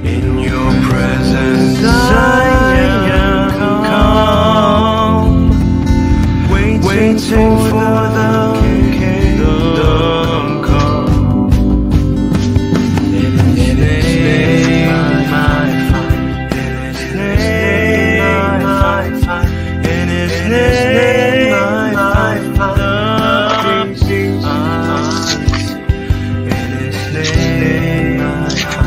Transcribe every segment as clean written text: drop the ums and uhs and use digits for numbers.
In your presence I am calm, waiting for the kingdom come. In His name I find, in His name I find, in His name I find the peace I seek. In His name I find.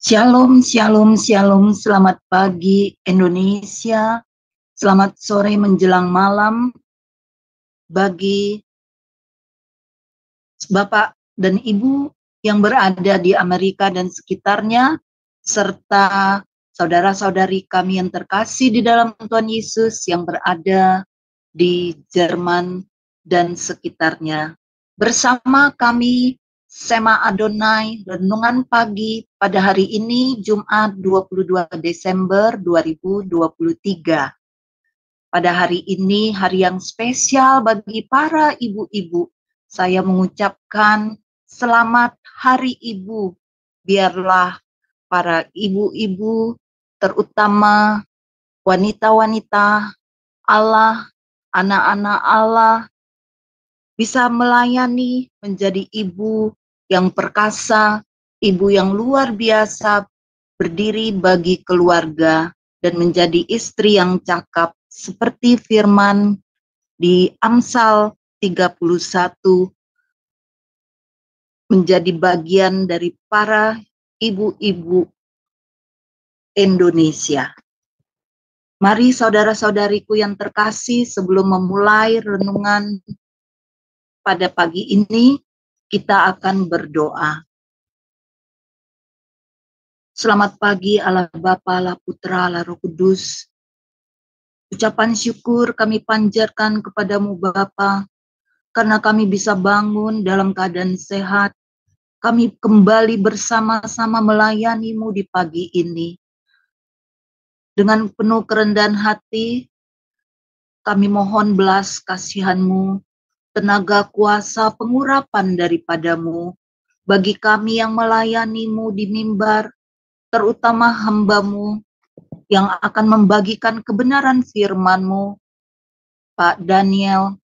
Shalom, shalom, shalom. Selamat pagi Indonesia. Selamat sore menjelang malam bagi Bapak dan Ibu yang berada di Amerika dan sekitarnya, serta saudara-saudari kami yang terkasih di dalam Tuhan Yesus yang berada di Jerman dan sekitarnya. Bersama kami Sema Adonai, renungan pagi pada hari ini Jumat 22 Desember 2023. Pada hari ini, hari yang spesial bagi para ibu-ibu. Saya mengucapkan selamat Hari Ibu. Biarlah para ibu-ibu, terutama wanita-wanita Allah, anak-anak Allah, bisa melayani menjadi ibu yang perkasa, ibu yang luar biasa, berdiri bagi keluarga, dan menjadi istri yang cakap, seperti firman di Amsal 31, menjadi bagian dari para ibu-ibu Indonesia. Mari saudara-saudariku yang terkasih, sebelum memulai renungan pada pagi ini, kita akan berdoa. Selamat pagi Allah Bapa, Allah Putra, Allah Roh Kudus. Ucapan syukur kami panjatkan kepadamu Bapa, karena kami bisa bangun dalam keadaan sehat. Kami kembali bersama-sama melayanimu di pagi ini. Dengan penuh kerendahan hati, kami mohon belas kasihanmu, tenaga kuasa pengurapan daripadamu, bagi kami yang melayanimu di mimbar, terutama hamba-Mu yang akan membagikan kebenaran firman-Mu, Pak Daniel,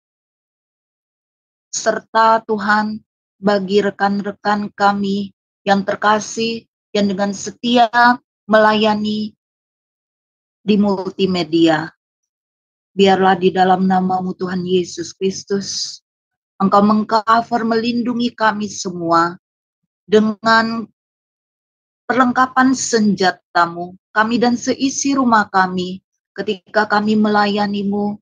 serta Tuhan bagi rekan-rekan kami yang terkasih, yang dengan setia melayani di multimedia. Biarlah di dalam nama-Mu Tuhan Yesus Kristus, Engkau mengcover, melindungi kami semua dengan perlengkapan senjata-Mu, kami dan seisi rumah kami, ketika kami melayani-Mu,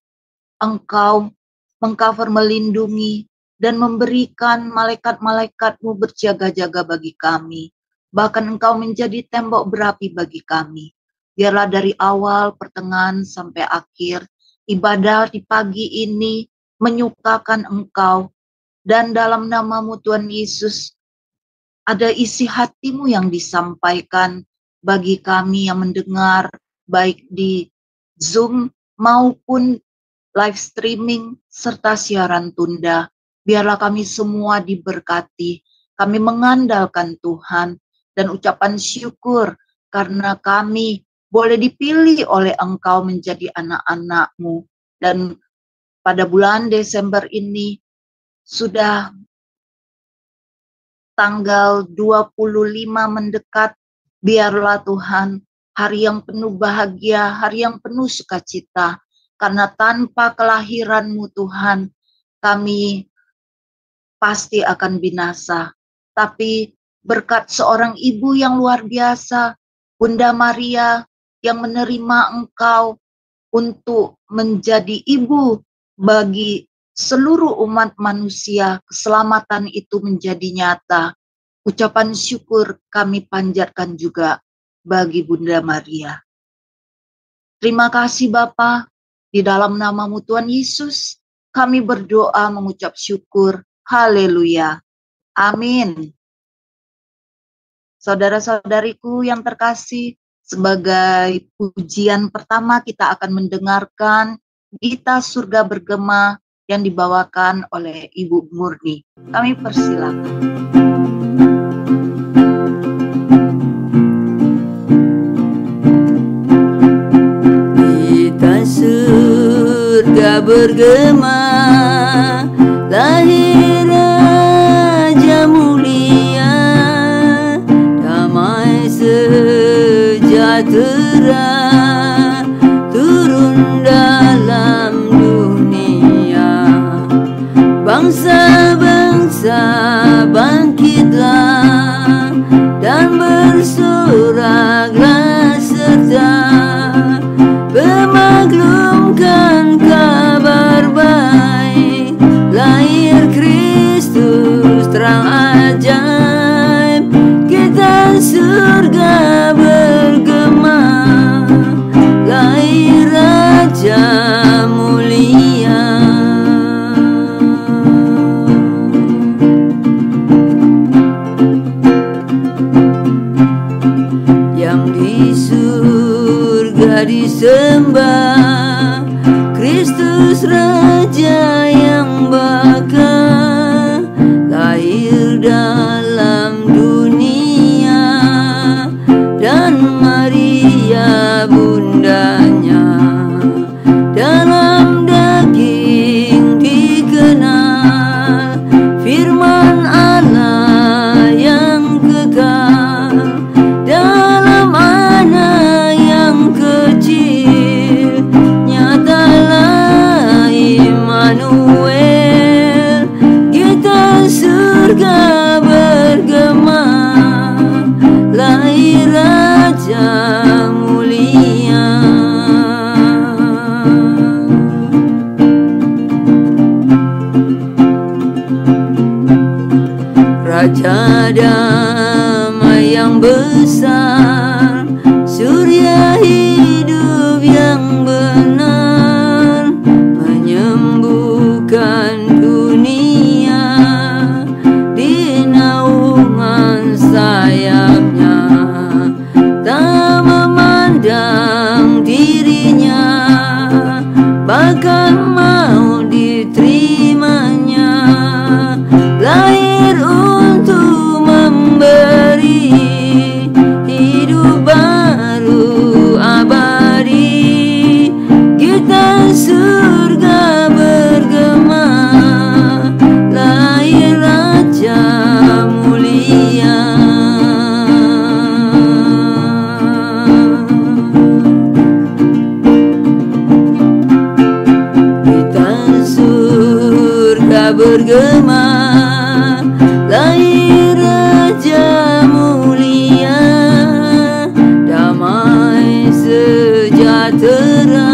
Engkau mengcover, melindungi, dan memberikan malaikat-malaikat-Mu berjaga-jaga bagi kami. Bahkan Engkau menjadi tembok berapi bagi kami. Biarlah dari awal, pertengahan, sampai akhir, ibadah di pagi ini menyukakan Engkau, dan dalam nama-Mu Tuhan Yesus, ada isi hati-Mu yang disampaikan bagi kami yang mendengar, baik di Zoom maupun live streaming serta siaran tunda. Biarlah kami semua diberkati. Kami mengandalkan Tuhan dan ucapan syukur karena kami boleh dipilih oleh Engkau menjadi anak-anak-Mu. Dan pada bulan Desember ini sudah tanggal 25 mendekat, biarlah Tuhan hari yang penuh bahagia, hari yang penuh sukacita, karena tanpa kelahiran-Mu Tuhan, kami pasti akan binasa. Tapi berkat seorang ibu yang luar biasa, Bunda Maria, yang menerima Engkau untuk menjadi ibu bagi seluruh umat manusia, keselamatan itu menjadi nyata. Ucapan syukur kami panjatkan juga bagi Bunda Maria. Terima kasih Bapa, di dalam nama-Mu Tuhan Yesus, kami berdoa mengucap syukur. Haleluya. Amin. Saudara-saudariku yang terkasih, sebagai pujian pertama kita akan mendengarkan Gita Surga Bergema yang dibawakan oleh Ibu Murni. Kami persilakan. Gita surga bergema, lahir Raja mulia, damai sejahtera turun dalam dunia. Bangsa-bangsa bangkitlah dan bersoraklah serta memaklumkan kabar baik, lahir Kristus terang ajaib. Kita surga bergema, lahir Raja mulia. Yang di surga disembah, Kristus Raja yang bakal lahir dalam dunia, dan Maria bundanya dalam daging dikenal, firman Allah yang kekal dalam anak yang kecil. Nyatalah Immanuel, kita surga bergema, lahir Raja mulia. Raja damai yang besar, surya hidup yang benar, menyembuhkan dunia di naungan sayapnya, tak memandang dirinya, bahkan mau diterimanya, lahir untuk memberi hidup baru abadi. Kita surga bergema, lahir Raja mulia. Kita surga bergema, lahir Raja mulia, damai sejahtera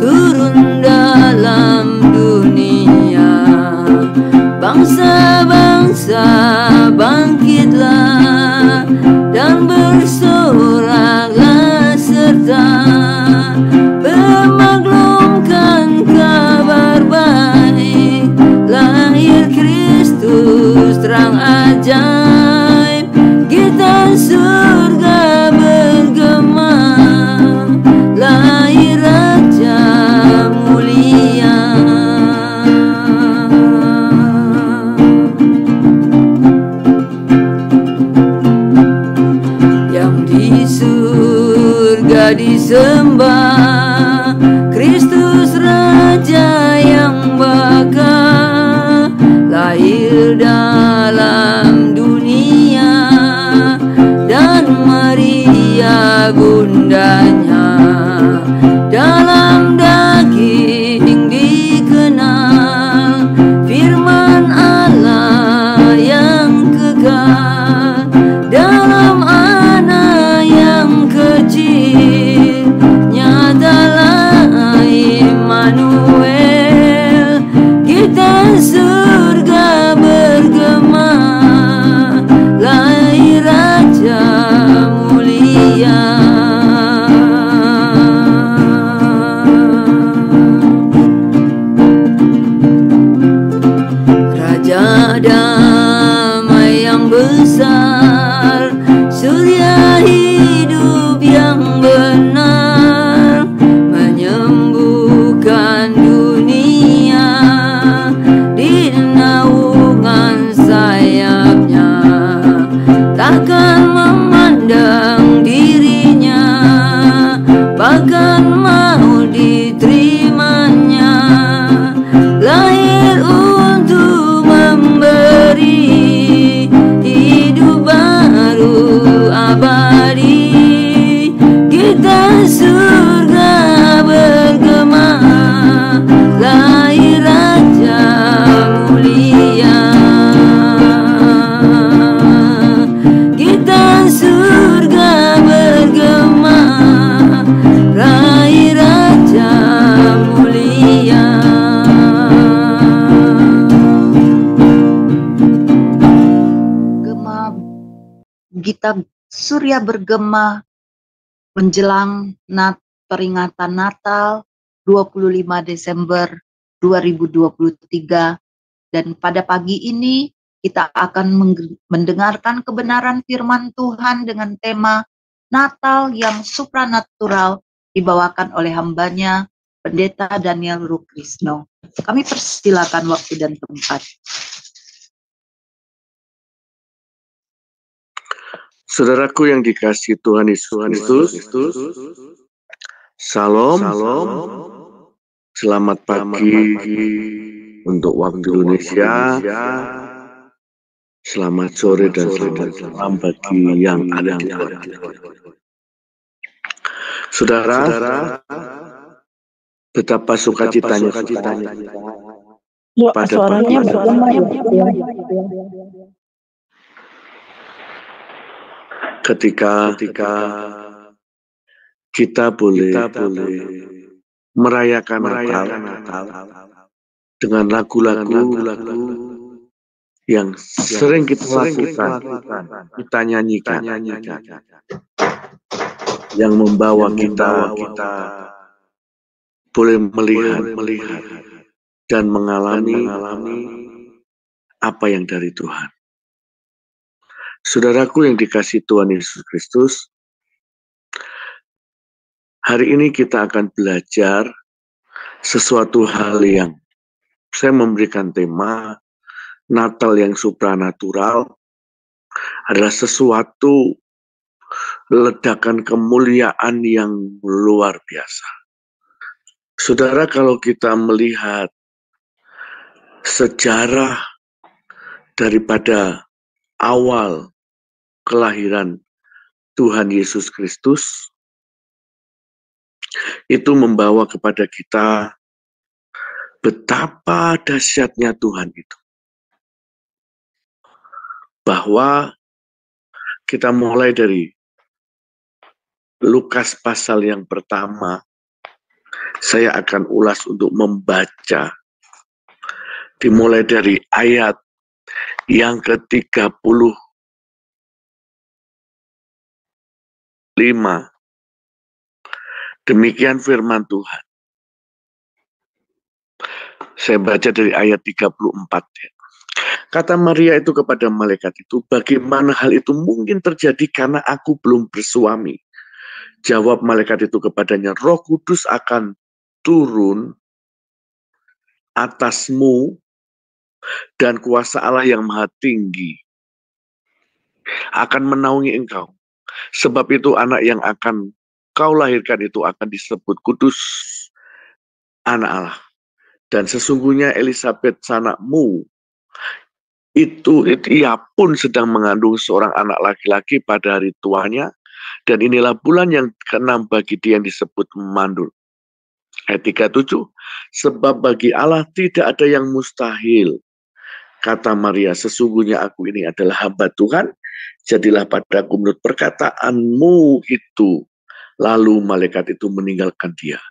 turun dalam dunia. Bangsa-bangsa bangkitlah dan bersoraklah serta memaklumkan kabar baik, lahir Kristus terang ajaib. Kita surga bergema, lahir Raja mulia. Yang di surga disembah, Kristus Raja yang bakal lahir dalam dunia, dan Maria bundanya dalam daging dikenal, firman Allah yang kekal dalam anak yang kecil. Nyatalah Immanuel, kita surga bergema, lahir Raja mulia. Raja damai yang besar, hidup yang benar, menyembuhkan dunia di naungan sayapnya, takkan memandang dirinya, bahkan mau diterimanya, lahir untuk memberi hidup baru abadi. Kita surga bergema, lahir Raja mulia. Kita surga bergema, lahir Raja mulia. Gema, kita surya bergema menjelang peringatan Natal 25 Desember 2023, dan pada pagi ini kita akan mendengarkan kebenaran firman Tuhan dengan tema Natal yang supranatural dibawakan oleh hambanya Pendeta Daniel Rukrisno. Kami persilakan waktu dan tempat. Saudaraku yang dikasihi Tuhan Yesus, Salam, selamat pagi untuk waktu Indonesia, selamat sore dan selamat malam bagi yang ada di luar. Saudara, betapa sukacitanya pada suaranya bergema ya. Ketika kita boleh merayakan Natal dengan lagu-lagu yang sering kita lakukan, kita nyanyikan, yang membawa kita boleh melihat dan mengalami apa yang dari Tuhan. Saudaraku yang dikasihi Tuhan Yesus Kristus, hari ini kita akan belajar sesuatu hal yang saya memberikan tema Natal yang supranatural adalah sesuatu ledakan kemuliaan yang luar biasa. Saudara, kalau kita melihat sejarah daripada awal kelahiran Tuhan Yesus Kristus, itu membawa kepada kita betapa dahsyatnya Tuhan itu. Bahwa kita mulai dari Lukas pasal yang pertama, saya akan ulas untuk membaca, dimulai dari ayat yang ke-35. Demikian firman Tuhan. Saya baca dari ayat 34. Kata Maria itu kepada malaikat itu, bagaimana hal itu mungkin terjadi karena aku belum bersuami? Jawab malaikat itu kepadanya, Roh Kudus akan turun atasmu dan kuasa Allah yang Maha Tinggi akan menaungi engkau. Sebab itu anak yang akan kau lahirkan itu akan disebut kudus, anak Allah. Dan sesungguhnya Elisabet sanakmu itu ia pun sedang mengandung seorang anak laki-laki pada hari tuanya, dan inilah bulan yang ke-6 bagi dia yang disebut mandul. Ayat 37, sebab bagi Allah tidak ada yang mustahil. Kata Maria, sesungguhnya aku ini adalah hamba Tuhan, jadilah padaku menurut perkataanmu itu. Lalu malaikat itu meninggalkan dia.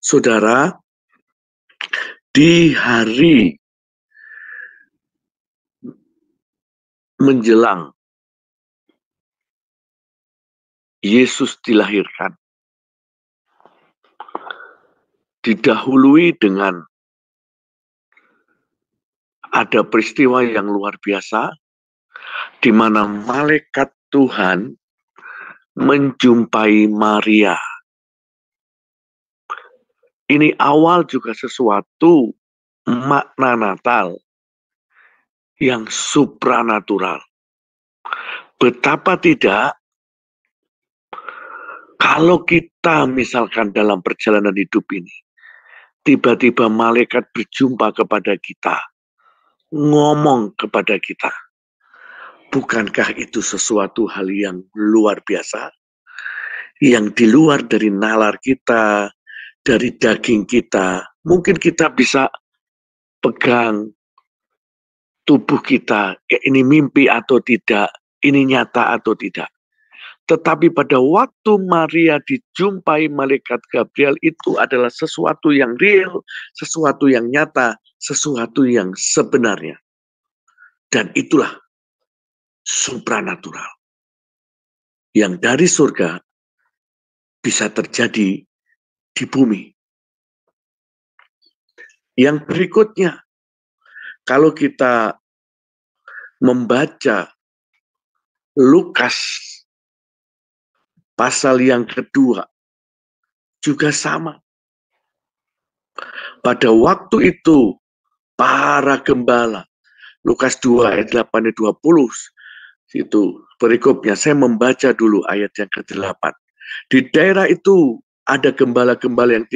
Saudara, di hari menjelang Yesus dilahirkan, didahului dengan ada peristiwa yang luar biasa, di mana malaikat Tuhan menjumpai Maria. Ini awal juga sesuatu makna Natal yang supranatural. Betapa tidak kalau kita misalkan dalam perjalanan hidup ini, tiba-tiba malaikat berjumpa kepada kita, ngomong kepada kita. Bukankah itu sesuatu hal yang luar biasa? Yang di luar dari nalar kita, dari daging kita. Mungkin kita bisa pegang tubuh kita, ini mimpi atau tidak, ini nyata atau tidak. Tetapi pada waktu Maria dijumpai malaikat Gabriel, itu adalah sesuatu yang real, sesuatu yang nyata, sesuatu yang sebenarnya. Dan itulah supranatural. Yang dari surga bisa terjadi di bumi. Yang berikutnya, kalau kita membaca Lukas pasal yang kedua, juga sama. Pada waktu itu, para gembala, Lukas 2 ayat 8-20, itu perikopnya, saya membaca dulu ayat yang ke-8. Di daerah itu ada gembala-gembala yang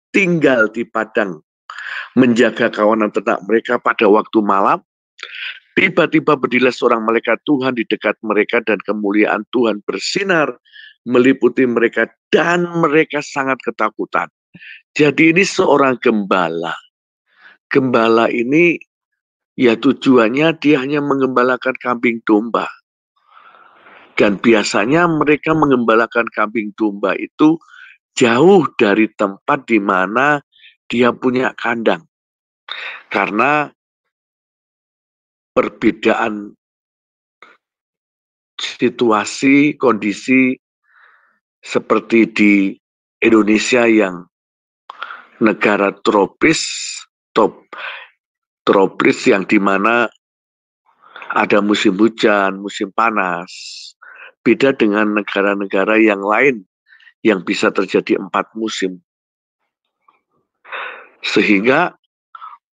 tinggal di padang, menjaga kawanan ternak mereka pada waktu malam. Tiba-tiba berdirilah seorang malaikat Tuhan di dekat mereka dan kemuliaan Tuhan bersinar meliputi mereka dan mereka sangat ketakutan. Jadi ini seorang gembala. Gembala ini ya tujuannya dia hanya mengembalakan kambing domba. Dan biasanya mereka mengembalakan kambing domba itu jauh dari tempat di mana dia punya kandang. Karena perbedaan situasi, kondisi seperti di Indonesia yang negara tropis yang dimana ada musim hujan, musim panas. Beda dengan negara-negara yang lain yang bisa terjadi 4 musim. Sehingga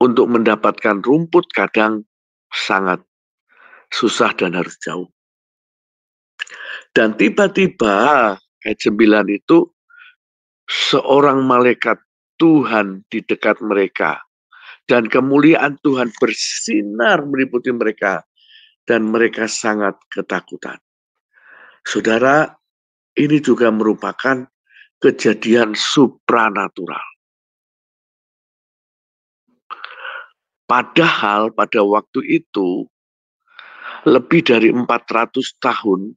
untuk mendapatkan rumput kadang sangat susah dan harus jauh. Dan tiba-tiba ayat 9 itu seorang malaikat Tuhan di dekat mereka dan kemuliaan Tuhan bersinar meliputi mereka dan mereka sangat ketakutan. Saudara, ini juga merupakan kejadian supranatural. Padahal pada waktu itu lebih dari 400 tahun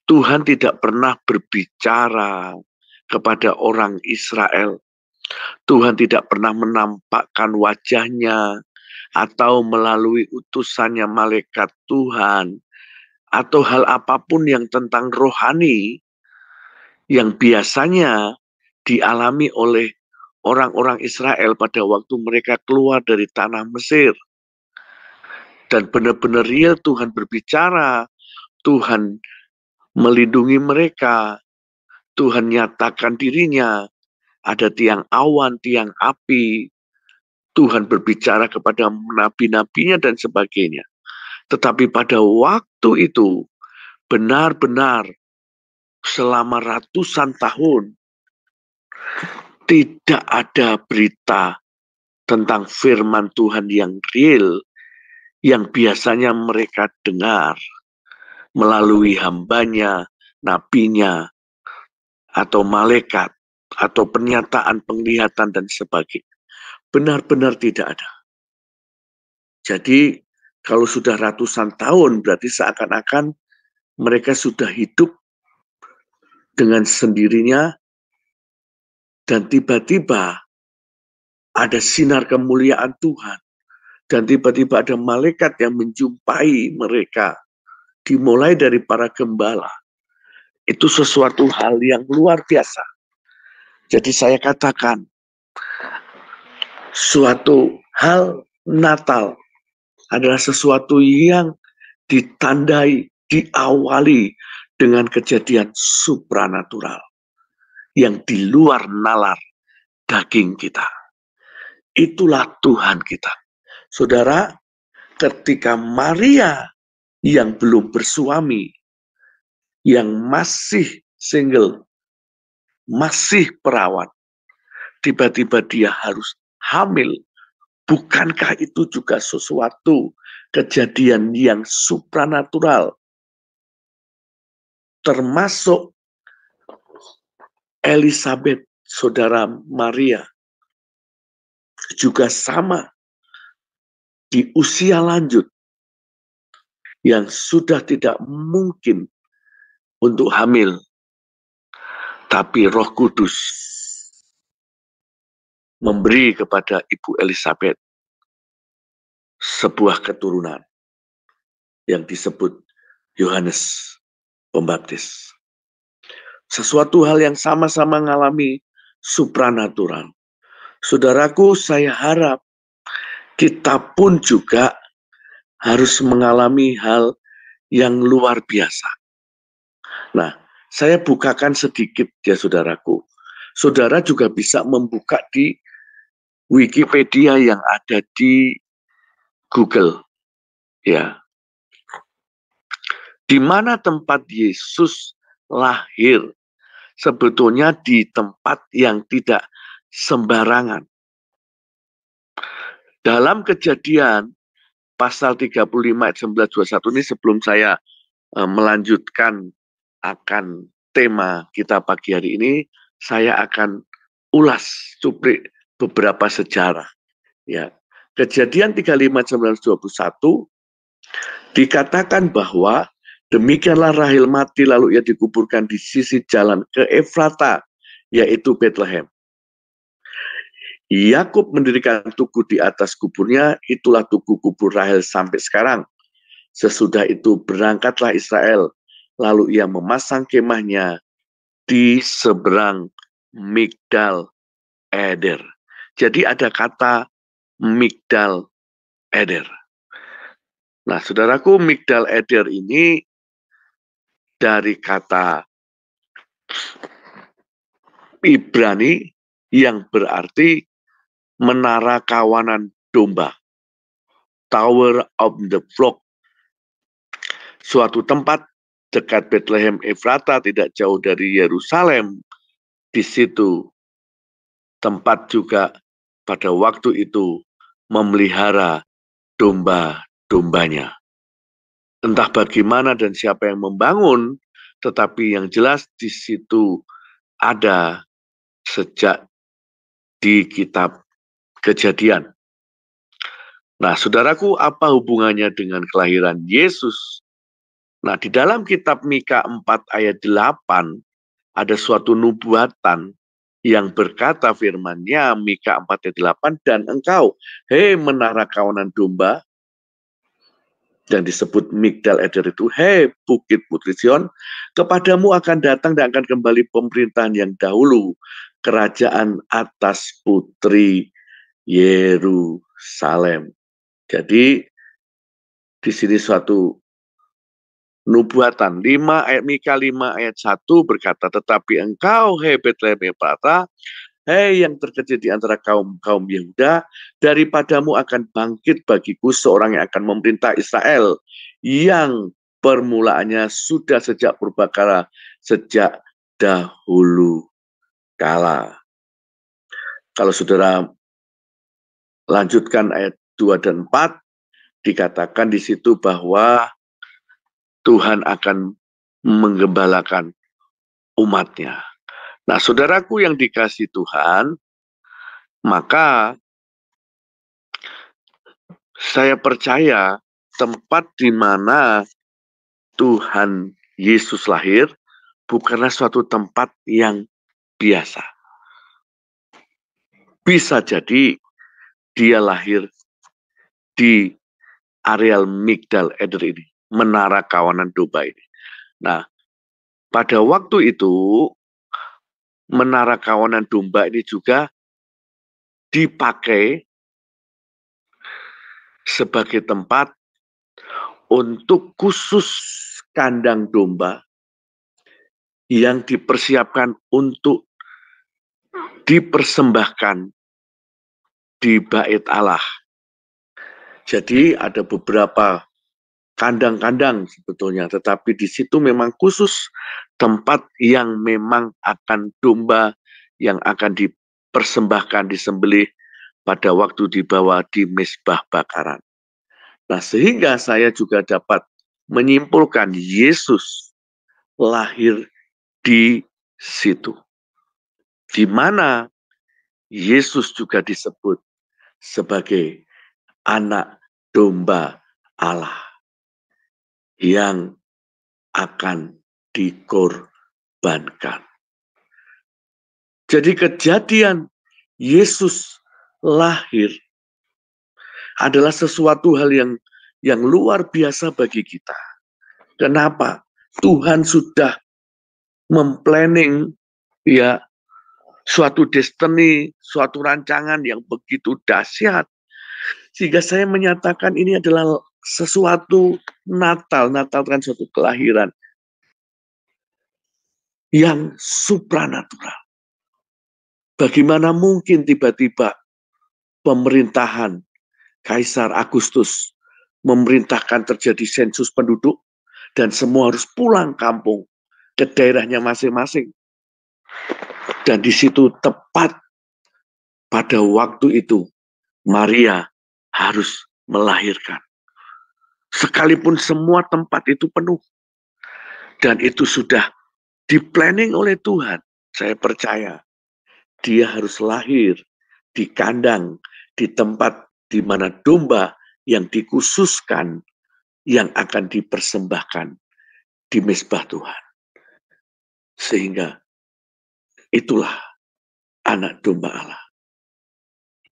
Tuhan tidak pernah berbicara kepada orang Israel. Tuhan tidak pernah menampakkan wajahnya atau melalui utusannya malaikat Tuhan atau hal apapun yang tentang rohani yang biasanya dialami oleh orang-orang Israel pada waktu mereka keluar dari tanah Mesir. Dan benar-benar real Tuhan berbicara, Tuhan melindungi mereka, Tuhan nyatakan dirinya, ada tiang awan, tiang api, Tuhan berbicara kepada nabi-nabinya dan sebagainya. Tetapi pada waktu itu, benar-benar selama ratusan tahun, tidak ada berita tentang firman Tuhan yang real, yang biasanya mereka dengar melalui hambanya, nabinya, atau malaikat, atau pernyataan, penglihatan, dan sebagainya. Benar-benar tidak ada. Jadi, kalau sudah ratusan tahun, berarti seakan-akan mereka sudah hidup dengan sendirinya, dan tiba-tiba ada sinar kemuliaan Tuhan. Dan tiba-tiba ada malaikat yang menjumpai mereka, dimulai dari para gembala. Itu sesuatu hal yang luar biasa. Jadi saya katakan, suatu hal Natal adalah sesuatu yang ditandai, diawali dengan kejadian supranatural yang di luar nalar daging kita. Itulah Tuhan kita. Saudara, ketika Maria yang belum bersuami, yang masih single, masih perawan, tiba-tiba dia harus hamil. Bukankah itu juga sesuatu kejadian yang supranatural? Termasuk Elizabeth, saudara Maria, juga sama di usia lanjut yang sudah tidak mungkin untuk hamil. Tapi Roh Kudus memberi kepada Ibu Elizabeth sebuah keturunan yang disebut Yohanes Pembaptis. Sesuatu hal yang sama-sama mengalami supranatural. Saudaraku, saya harap kita pun juga harus mengalami hal yang luar biasa. Nah, saya bukakan sedikit ya saudaraku. Saudara juga bisa membuka di Wikipedia yang ada di Google. Ya. Di mana tempat Yesus lahir? Sebetulnya di tempat yang tidak sembarangan. Dalam Kejadian pasal 35 ayat 19-21 ini, sebelum saya melanjutkan akan tema kita pagi hari ini, saya akan ulas cuplik beberapa sejarah. Ya. Kejadian 35:19-21 dikatakan bahwa demikianlah Rahel mati, lalu ia dikuburkan di sisi jalan ke Efrata, yaitu Bethlehem. Yakub mendirikan tugu di atas kuburnya, itulah tugu kubur Rahel sampai sekarang. Sesudah itu berangkatlah Israel, lalu ia memasang kemahnya di seberang Migdal Eder. Jadi ada kata Migdal Eder. Nah, saudaraku, Migdal Eder ini dari kata Ibrani yang berarti menara kawanan domba, Tower of the Flock. Suatu tempat dekat Bethlehem Efrata, tidak jauh dari Yerusalem. Di situ tempat juga pada waktu itu memelihara domba-dombanya. Entah bagaimana dan siapa yang membangun, tetapi yang jelas di situ ada sejak di kitab Kejadian. Nah, saudaraku, apa hubungannya dengan kelahiran Yesus? Nah, di dalam kitab Mika 4 ayat 8, ada suatu nubuatan yang berkata firman-Nya, Mika 4 ayat 8, dan engkau, hei menara kawanan domba, yang disebut Migdal Eder itu, hei bukit putri Sion, kepadamu akan datang dan akan kembali pemerintahan yang dahulu, kerajaan atas putri Yerusalem. Jadi di sini suatu nubuatan. Mika 5 ayat 1 berkata, tetapi engkau, hei Bethlehem Efrata, hei yang terkecil di antara kaum Yehuda, daripadamu akan bangkit bagiku seorang yang akan memerintah Israel, yang permulaannya sudah sejak purbakala, sejak dahulu kala. Kalau saudara lanjutkan ayat 2 dan 4, dikatakan di situ bahwa Tuhan akan menggembalakan umatnya. Nah, saudaraku yang dikasihi Tuhan, maka saya percaya tempat di mana Tuhan Yesus lahir bukanlah suatu tempat yang biasa. Bisa jadi dia lahir di areal Migdal Eder ini, menara kawanan domba ini. Nah, pada waktu itu menara kawanan domba ini juga dipakai sebagai tempat untuk khusus kandang domba yang dipersiapkan untuk dipersembahkan di bait Allah. Jadi ada beberapa kandang-kandang sebetulnya, tetapi di situ memang khusus tempat yang memang akan domba yang akan dipersembahkan, disembelih pada waktu dibawa di mezbah bakaran. Nah, sehingga saya juga dapat menyimpulkan Yesus lahir di situ, di mana Yesus juga disebut sebagai anak domba Allah yang akan dikorbankan. Jadi kejadian Yesus lahir adalah sesuatu hal yang luar biasa bagi kita. Kenapa? Tuhan sudah memplanning ya suatu destiny, suatu rancangan yang begitu dahsyat. Sehingga saya menyatakan ini adalah sesuatu Natal. Natal kan suatu kelahiran yang supranatural. Bagaimana mungkin tiba-tiba pemerintahan Kaisar Agustus memerintahkan terjadi sensus penduduk dan semua harus pulang kampung ke daerahnya masing-masing. Dan di situ tepat pada waktu itu Maria harus melahirkan. Sekalipun semua tempat itu penuh. Dan itu sudah di-planning oleh Tuhan. Saya percaya dia harus lahir di kandang, di tempat di mana domba yang dikhususkan yang akan dipersembahkan di mezbah Tuhan. Sehingga itulah anak domba Allah.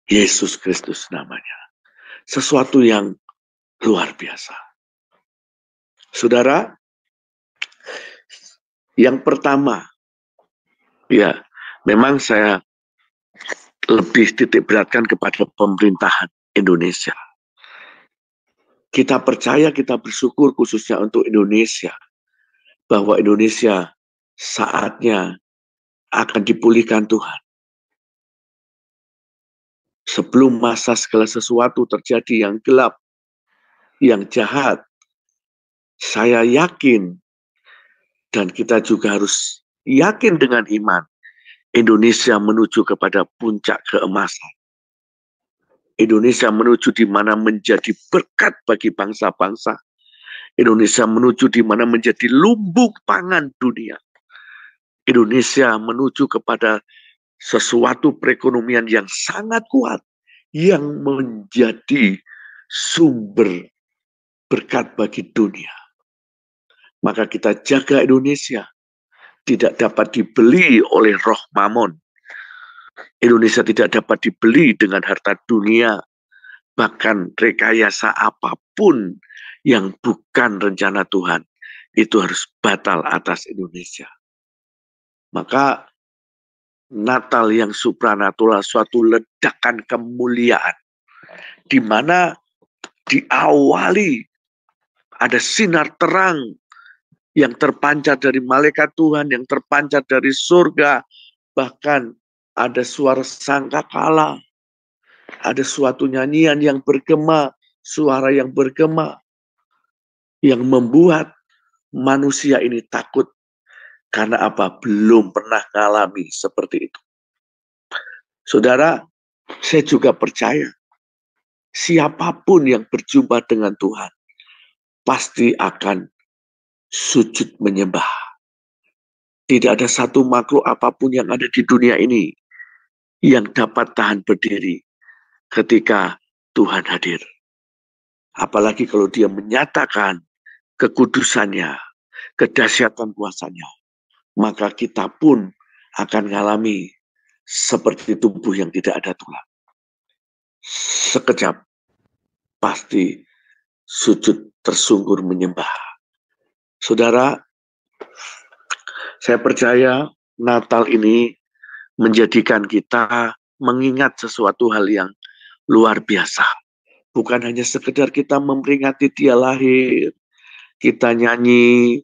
Yesus Kristus namanya. Sesuatu yang luar biasa. Saudara, yang pertama, ya memang saya lebih titik beratkan kepada pemerintahan Indonesia. Kita percaya, kita bersyukur khususnya untuk Indonesia, bahwa Indonesia saatnya akan dipulihkan Tuhan. Sebelum masa segala sesuatu terjadi yang gelap, yang jahat, saya yakin, dan kita juga harus yakin dengan iman, Indonesia menuju kepada puncak keemasan. Indonesia menuju di mana menjadi berkat bagi bangsa-bangsa. Indonesia menuju di mana menjadi lumbung pangan dunia. Indonesia menuju kepada sesuatu perekonomian yang sangat kuat, yang menjadi sumber berkat bagi dunia. Maka kita jaga Indonesia, tidak dapat dibeli oleh roh mamon. Indonesia tidak dapat dibeli dengan harta dunia, bahkan rekayasa apapun yang bukan rencana Tuhan, itu harus batal atas Indonesia. Maka Natal yang supranatural, suatu ledakan kemuliaan, di mana diawali ada sinar terang yang terpancar dari malaikat Tuhan, yang terpancar dari surga, bahkan ada suara sangkakala, ada suatu nyanyian yang bergema, suara yang bergema, yang membuat manusia ini takut. Karena apa? Belum pernah mengalami seperti itu. Saudara, saya juga percaya, siapapun yang berjumpa dengan Tuhan, pasti akan sujud menyembah. Tidak ada satu makhluk apapun yang ada di dunia ini yang dapat tahan berdiri ketika Tuhan hadir. Apalagi kalau dia menyatakan kekudusannya, kedahsyatan kuasanya, maka kita pun akan mengalami seperti tubuh yang tidak ada tulang. Sekejap pasti sujud tersungkur menyembah. Saudara, saya percaya Natal ini menjadikan kita mengingat sesuatu hal yang luar biasa. Bukan hanya sekedar kita memperingati dia lahir, kita nyanyi,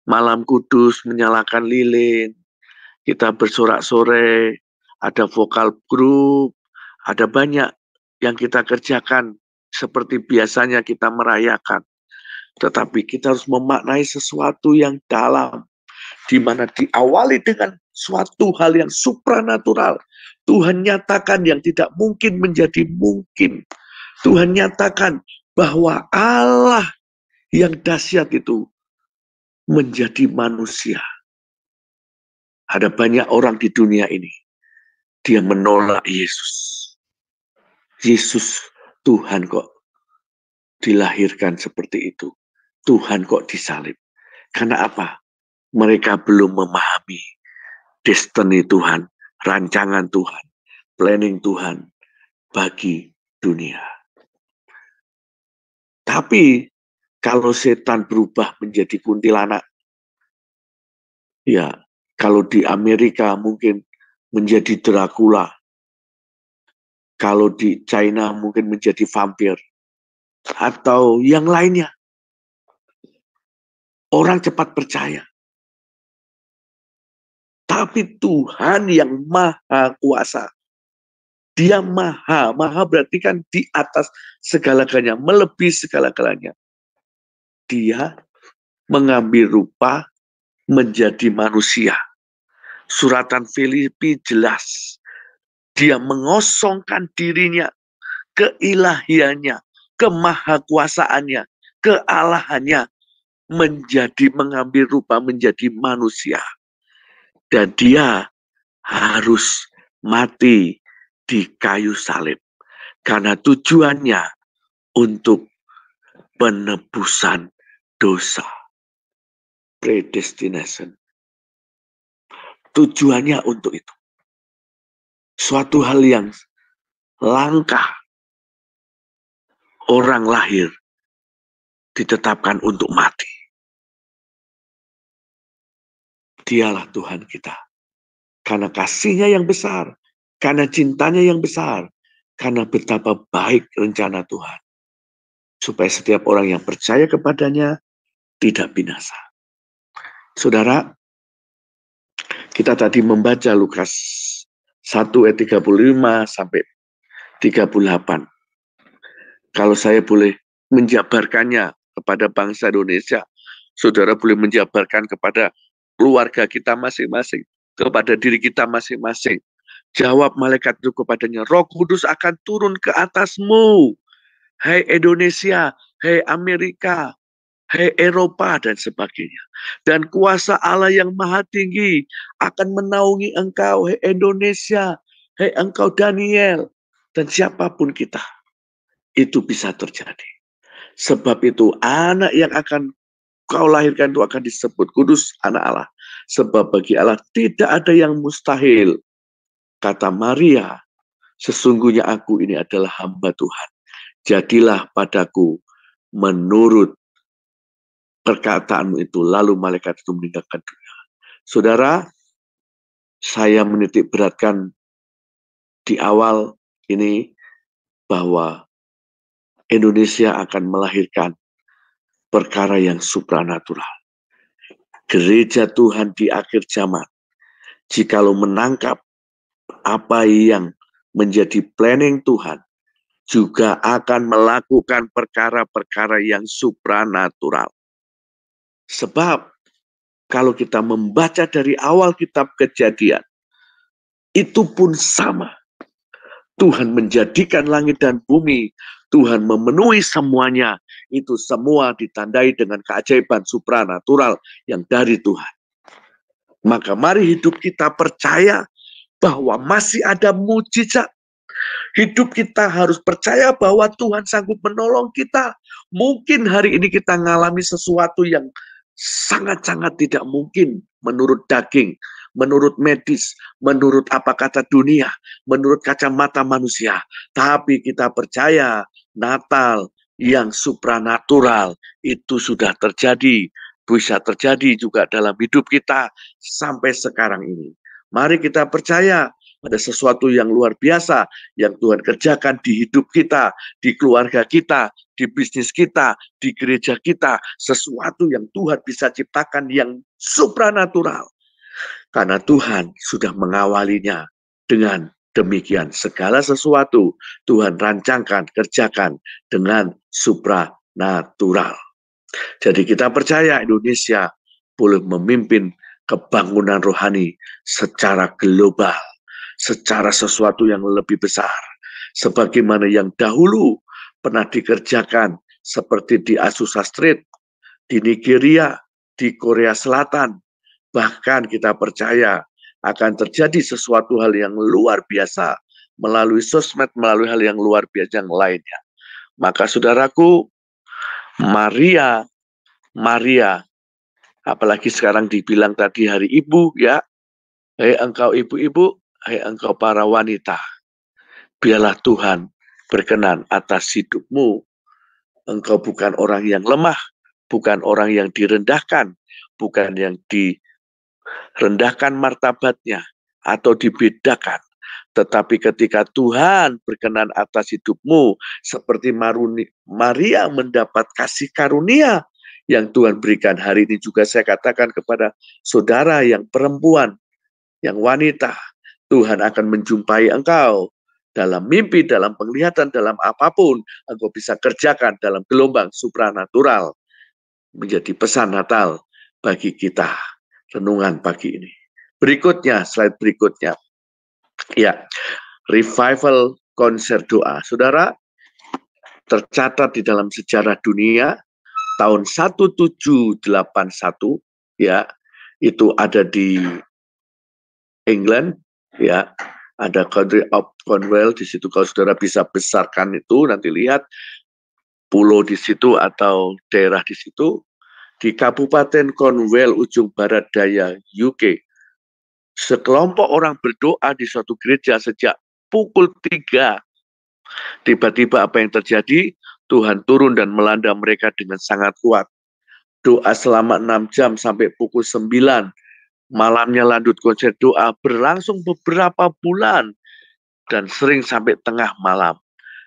malam kudus, menyalakan lilin, kita bersorak-sorai, ada vokal grup, ada banyak yang kita kerjakan seperti biasanya kita merayakan. Tetapi kita harus memaknai sesuatu yang dalam, di mana diawali dengan suatu hal yang supranatural. Tuhan nyatakan yang tidak mungkin menjadi mungkin. Tuhan nyatakan bahwa Allah yang dahsyat itu menjadi manusia. Ada banyak orang di dunia ini, dia menolak Yesus. Yesus, Tuhan kok dilahirkan seperti itu. Tuhan kok disalib. Karena apa? Mereka belum memahami destiny Tuhan, rancangan Tuhan, planning Tuhan bagi dunia. Tapi kalau setan berubah menjadi kuntilanak, ya kalau di Amerika mungkin menjadi Dracula, kalau di China mungkin menjadi vampir, atau yang lainnya. Orang cepat percaya. Tapi Tuhan yang maha kuasa, dia maha berarti kan di atas segala-galanya, melebihi segala-galanya. Dia mengambil rupa menjadi manusia. Suratan Filipi jelas. Dia mengosongkan dirinya, keilahiannya, kemahakuasaannya, kealahannya, mengambil rupa menjadi manusia. Dan dia harus mati di kayu salib. Karena tujuannya untuk penebusan dosa. Predestination. Tujuannya untuk itu. Suatu hal yang langka. Orang lahir ditetapkan untuk mati. Dialah Tuhan kita. Karena kasih-Nya yang besar. Karena cintanya yang besar. Karena betapa baik rencana Tuhan. Supaya setiap orang yang percaya kepadanya tidak binasa. Saudara, kita tadi membaca Lukas 1 ayat 35 sampai 38. Kalau saya boleh menjabarkannya kepada bangsa Indonesia, saudara boleh menjabarkan kepada keluarga kita masing-masing, kepada diri kita masing-masing. Jawab malaikat itu kepadanya, Roh Kudus akan turun ke atasmu, hai Indonesia, hai Amerika, hai Eropa, dan sebagainya. Dan kuasa Allah yang maha tinggi akan menaungi engkau, hai Indonesia, hai engkau Daniel, dan siapapun kita. Itu bisa terjadi. Sebab itu anak yang akan kau lahirkan itu akan disebut kudus, anak Allah. Sebab bagi Allah tidak ada yang mustahil. Kata Maria, sesungguhnya aku ini adalah hamba Tuhan. Jadilah padaku menurut perkataanmu itu. Lalu malaikat itu meninggalkan dunia. Saudara, saya menitik beratkan di awal ini bahwa Indonesia akan melahirkan perkara yang supranatural. Gereja Tuhan di akhir zaman, jikalau menangkap apa yang menjadi planning Tuhan, juga akan melakukan perkara-perkara yang supranatural. Sebab kalau kita membaca dari awal kitab Kejadian, itu pun sama. Tuhan menjadikan langit dan bumi, Tuhan memenuhi semuanya. Itu semua ditandai dengan keajaiban supranatural yang dari Tuhan. Maka mari hidup kita percaya bahwa masih ada mujizat. Hidup kita harus percaya bahwa Tuhan sanggup menolong kita. Mungkin hari ini kita mengalami sesuatu yang sangat-sangat tidak mungkin menurut daging, menurut medis, menurut apa kata dunia, menurut kacamata manusia. Tapi kita percaya Natal yang supranatural itu sudah terjadi, bisa terjadi juga dalam hidup kita sampai sekarang ini. Mari kita percaya Ada sesuatu yang luar biasa yang Tuhan kerjakan di hidup kita, di keluarga kita, di bisnis kita, di gereja kita. Sesuatu yang Tuhan bisa ciptakan yang supranatural. Karena Tuhan sudah mengawalinya dengan demikian. Segala sesuatu Tuhan rancangkan, kerjakan dengan supranatural. Jadi kita percaya Indonesia boleh memimpin kebangunan rohani secara global, secara sesuatu yang lebih besar. Sebagaimana yang dahulu pernah dikerjakan seperti di Azusa Street, di Nigeria, di Korea Selatan. Bahkan kita percaya akan terjadi sesuatu hal yang luar biasa melalui sosmed, melalui hal yang luar biasa yang lainnya. Maka saudaraku, Maria, apalagi sekarang dibilang tadi hari ibu ya, hai engkau ibu-ibu, hai engkau para wanita, biarlah Tuhan berkenan atas hidupmu. Engkau bukan orang yang lemah, bukan orang yang direndahkan, bukan yang direndahkan martabatnya atau dibedakan. Tetapi ketika Tuhan berkenan atas hidupmu, seperti Maria mendapat kasih karunia yang Tuhan berikan hari ini, juga saya katakan kepada saudara yang perempuan, yang wanita, Tuhan akan menjumpai engkau dalam mimpi, dalam penglihatan, dalam apapun, engkau bisa kerjakan dalam gelombang supranatural. Menjadi pesan Natal bagi kita, renungan pagi ini. Berikutnya, slide berikutnya. Ya, revival konser doa. Saudara, tercatat di dalam sejarah dunia, tahun 1781, ya, itu ada di England, ya, ada Country of Cornwall di situ. Kalau saudara bisa besarkan itu, nanti lihat pulau di situ atau daerah di situ, di Kabupaten Cornwall, ujung barat daya UK. Sekelompok orang berdoa di suatu gereja sejak pukul 3. Tiba-tiba apa yang terjadi? Tuhan turun dan melanda mereka dengan sangat kuat. Doa selama 6 jam sampai pukul 9. Malamnya lanjut konser doa berlangsung beberapa bulan dan sering sampai tengah malam.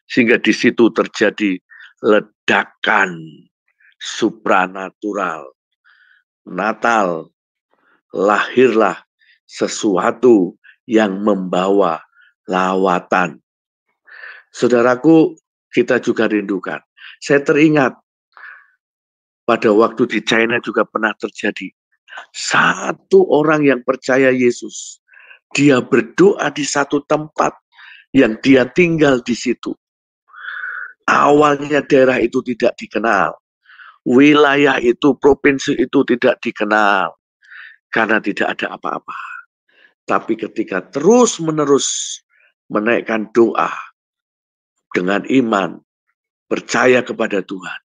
Sehingga di situ terjadi ledakan supranatural. Natal, lahirlah sesuatu yang membawa lawatan. Saudaraku, kita juga rindukan. Saya teringat pada waktu di China juga pernah terjadi. Satu orang yang percaya Yesus, dia berdoa di satu tempat yang dia tinggal di situ. Awalnya daerah itu tidak dikenal. Wilayah itu, provinsi itu tidak dikenal. Karena tidak ada apa-apa. Tapi ketika terus-menerus menaikkan doa dengan iman, percaya kepada Tuhan,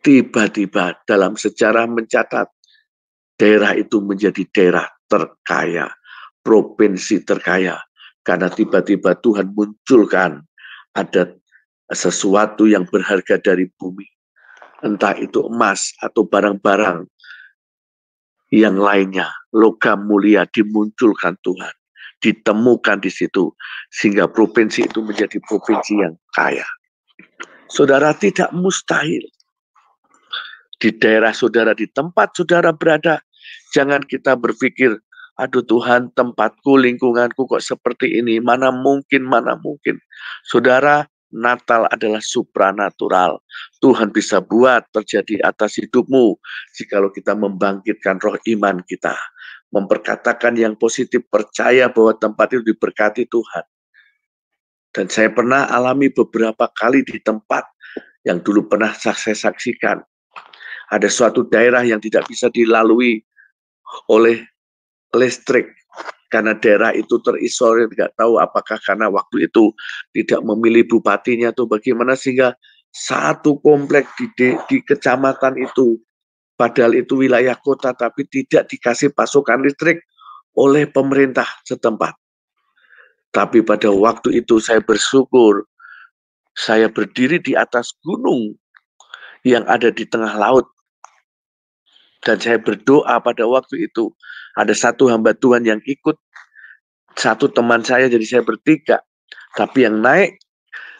tiba-tiba dalam sejarah mencatat daerah itu menjadi daerah terkaya, provinsi terkaya. Karena tiba-tiba Tuhan munculkan ada sesuatu yang berharga dari bumi. Entah itu emas atau barang-barang yang lainnya, logam mulia dimunculkan Tuhan, ditemukan di situ, sehingga provinsi itu menjadi provinsi yang kaya. Saudara, tidak mustahil. Di daerah saudara, di tempat saudara berada, jangan kita berpikir, aduh Tuhan, tempatku, lingkunganku kok seperti ini, mana mungkin. Saudara, Natal adalah supranatural. Tuhan bisa buat terjadi atas hidupmu jikalau kita membangkitkan roh iman kita, memperkatakan yang positif, percaya bahwa tempat itu diberkati Tuhan. Dan saya pernah alami beberapa kali di tempat yang dulu pernah saya saksikan. Ada suatu daerah yang tidak bisa dilalui oleh listrik. Karena daerah itu terisolir, tidak tahu apakah karena waktu itu tidak memilih bupatinya atau bagaimana, sehingga satu komplek di kecamatan itu, padahal itu wilayah kota, tapi tidak dikasih pasokan listrik oleh pemerintah setempat. Tapi pada waktu itu saya bersyukur, saya berdiri di atas gunung yang ada di tengah laut. Dan saya berdoa pada waktu itu, ada satu hamba Tuhan yang ikut Satu teman saya, jadi saya bertiga. Tapi yang naik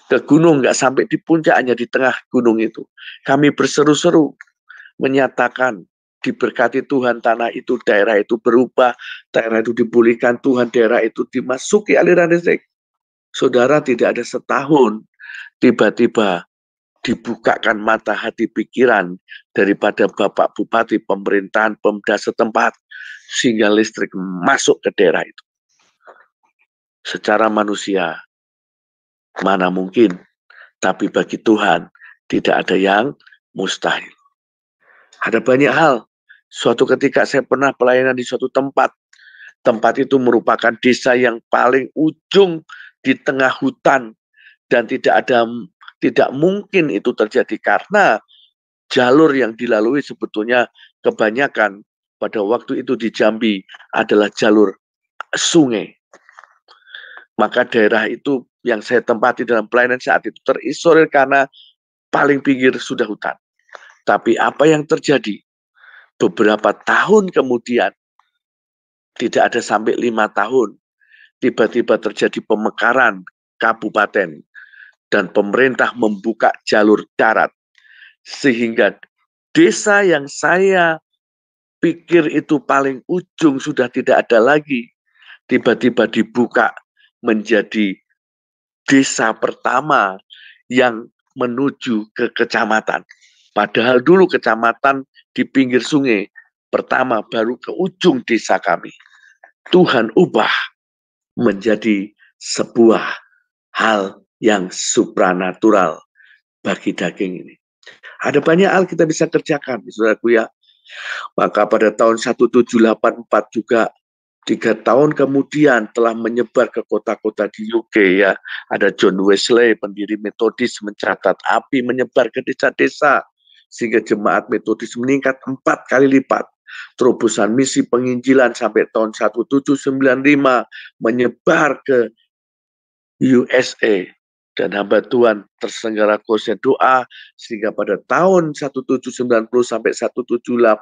ke gunung nggak sampai di puncak, hanya di tengah gunung itu. Kami berseru-seru menyatakan diberkati Tuhan tanah itu, daerah itu berubah, daerah itu dipulihkan Tuhan, daerah itu dimasuki aliran listrik. Saudara, tidak ada setahun tiba-tiba dibukakan mata hati pikiran daripada Bapak Bupati, pemerintahan, Pemda setempat, sehingga listrik masuk ke daerah itu. Secara manusia, mana mungkin, tapi bagi Tuhan tidak ada yang mustahil. Ada banyak hal. Suatu ketika saya pernah pelayanan di suatu tempat. Tempat itu merupakan desa yang paling ujung di tengah hutan, dan tidak mungkin itu terjadi karena jalur yang dilalui sebetulnya kebanyakan pada waktu itu di Jambi adalah jalur sungai. Maka daerah itu yang saya tempati dalam pelayanan saat itu terisolir karena paling pinggir sudah hutan. Tapi apa yang terjadi? Beberapa tahun kemudian, tidak ada sampai 5 tahun, tiba-tiba terjadi pemekaran kabupaten dan pemerintah membuka jalur darat. Sehingga desa yang saya pikir itu paling ujung sudah tidak ada lagi, tiba-tiba dibuka menjadi desa pertama yang menuju ke kecamatan. Padahal dulu kecamatan di pinggir sungai, pertama baru ke ujung desa kami. Tuhan ubah menjadi sebuah hal yang supranatural bagi daging ini. Ada banyak hal kita bisa kerjakan, saudaraku ya. Maka pada tahun 1784 juga 3 tahun kemudian telah menyebar ke kota-kota di UK ya. Ada John Wesley, pendiri Metodis, mencatat api menyebar ke desa-desa sehingga jemaat Metodis meningkat 4 kali lipat. Terobosan misi penginjilan sampai tahun 1795 menyebar ke USA. Dan hamba Tuhan terselenggara khususnya doa sehingga pada tahun 1790 sampai 1740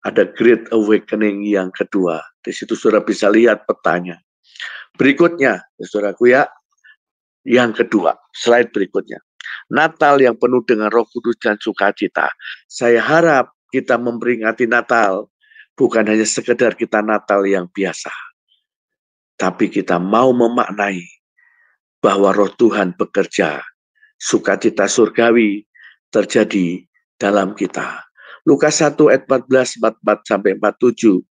ada Great Awakening yang kedua. Di situ saudara bisa lihat petanya. Berikutnya, saudaraku ya, yang kedua, slide berikutnya. Natal yang penuh dengan Roh Kudus dan sukacita. Saya harap kita memperingati Natal bukan hanya sekedar kita Natal yang biasa, tapi kita mau memaknai bahwa Roh Tuhan bekerja, sukacita surgawi terjadi dalam kita. Lukas 1 ayat 14, 44 sampai 47.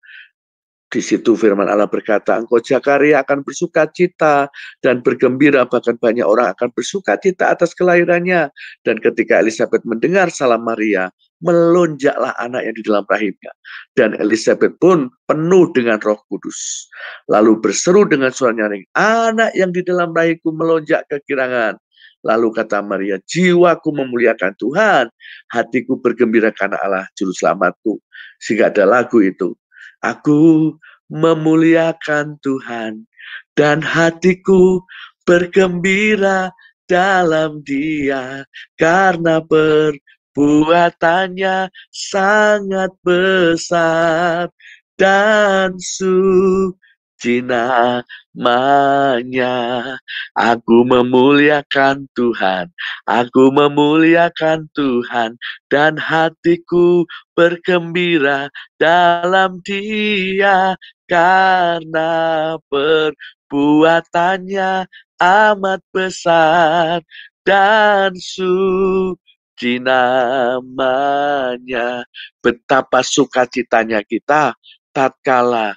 Di situ firman Allah berkata, engkau Zakaria akan bersukacita dan bergembira, bahkan banyak orang akan bersukacita atas kelahirannya. Dan ketika Elisabeth mendengar salam Maria, melonjaklah anak yang di dalam rahimnya. Dan Elisabeth pun penuh dengan Roh Kudus. Lalu berseru dengan suara nyaring, anak yang di dalam rahimku melonjak kegirangan. Lalu kata Maria, jiwaku memuliakan Tuhan, hatiku bergembira karena Allah juru selamatku. Sehingga ada lagu itu, aku memuliakan Tuhan dan hatiku bergembira dalam Dia karena perbuatannya sangat besar dan suci namanya. Aku memuliakan Tuhan, aku memuliakan Tuhan dan hatiku bergembira dalam Dia karena perbuatannya amat besar dan suci namanya. Betapa sukacitanya kita tatkala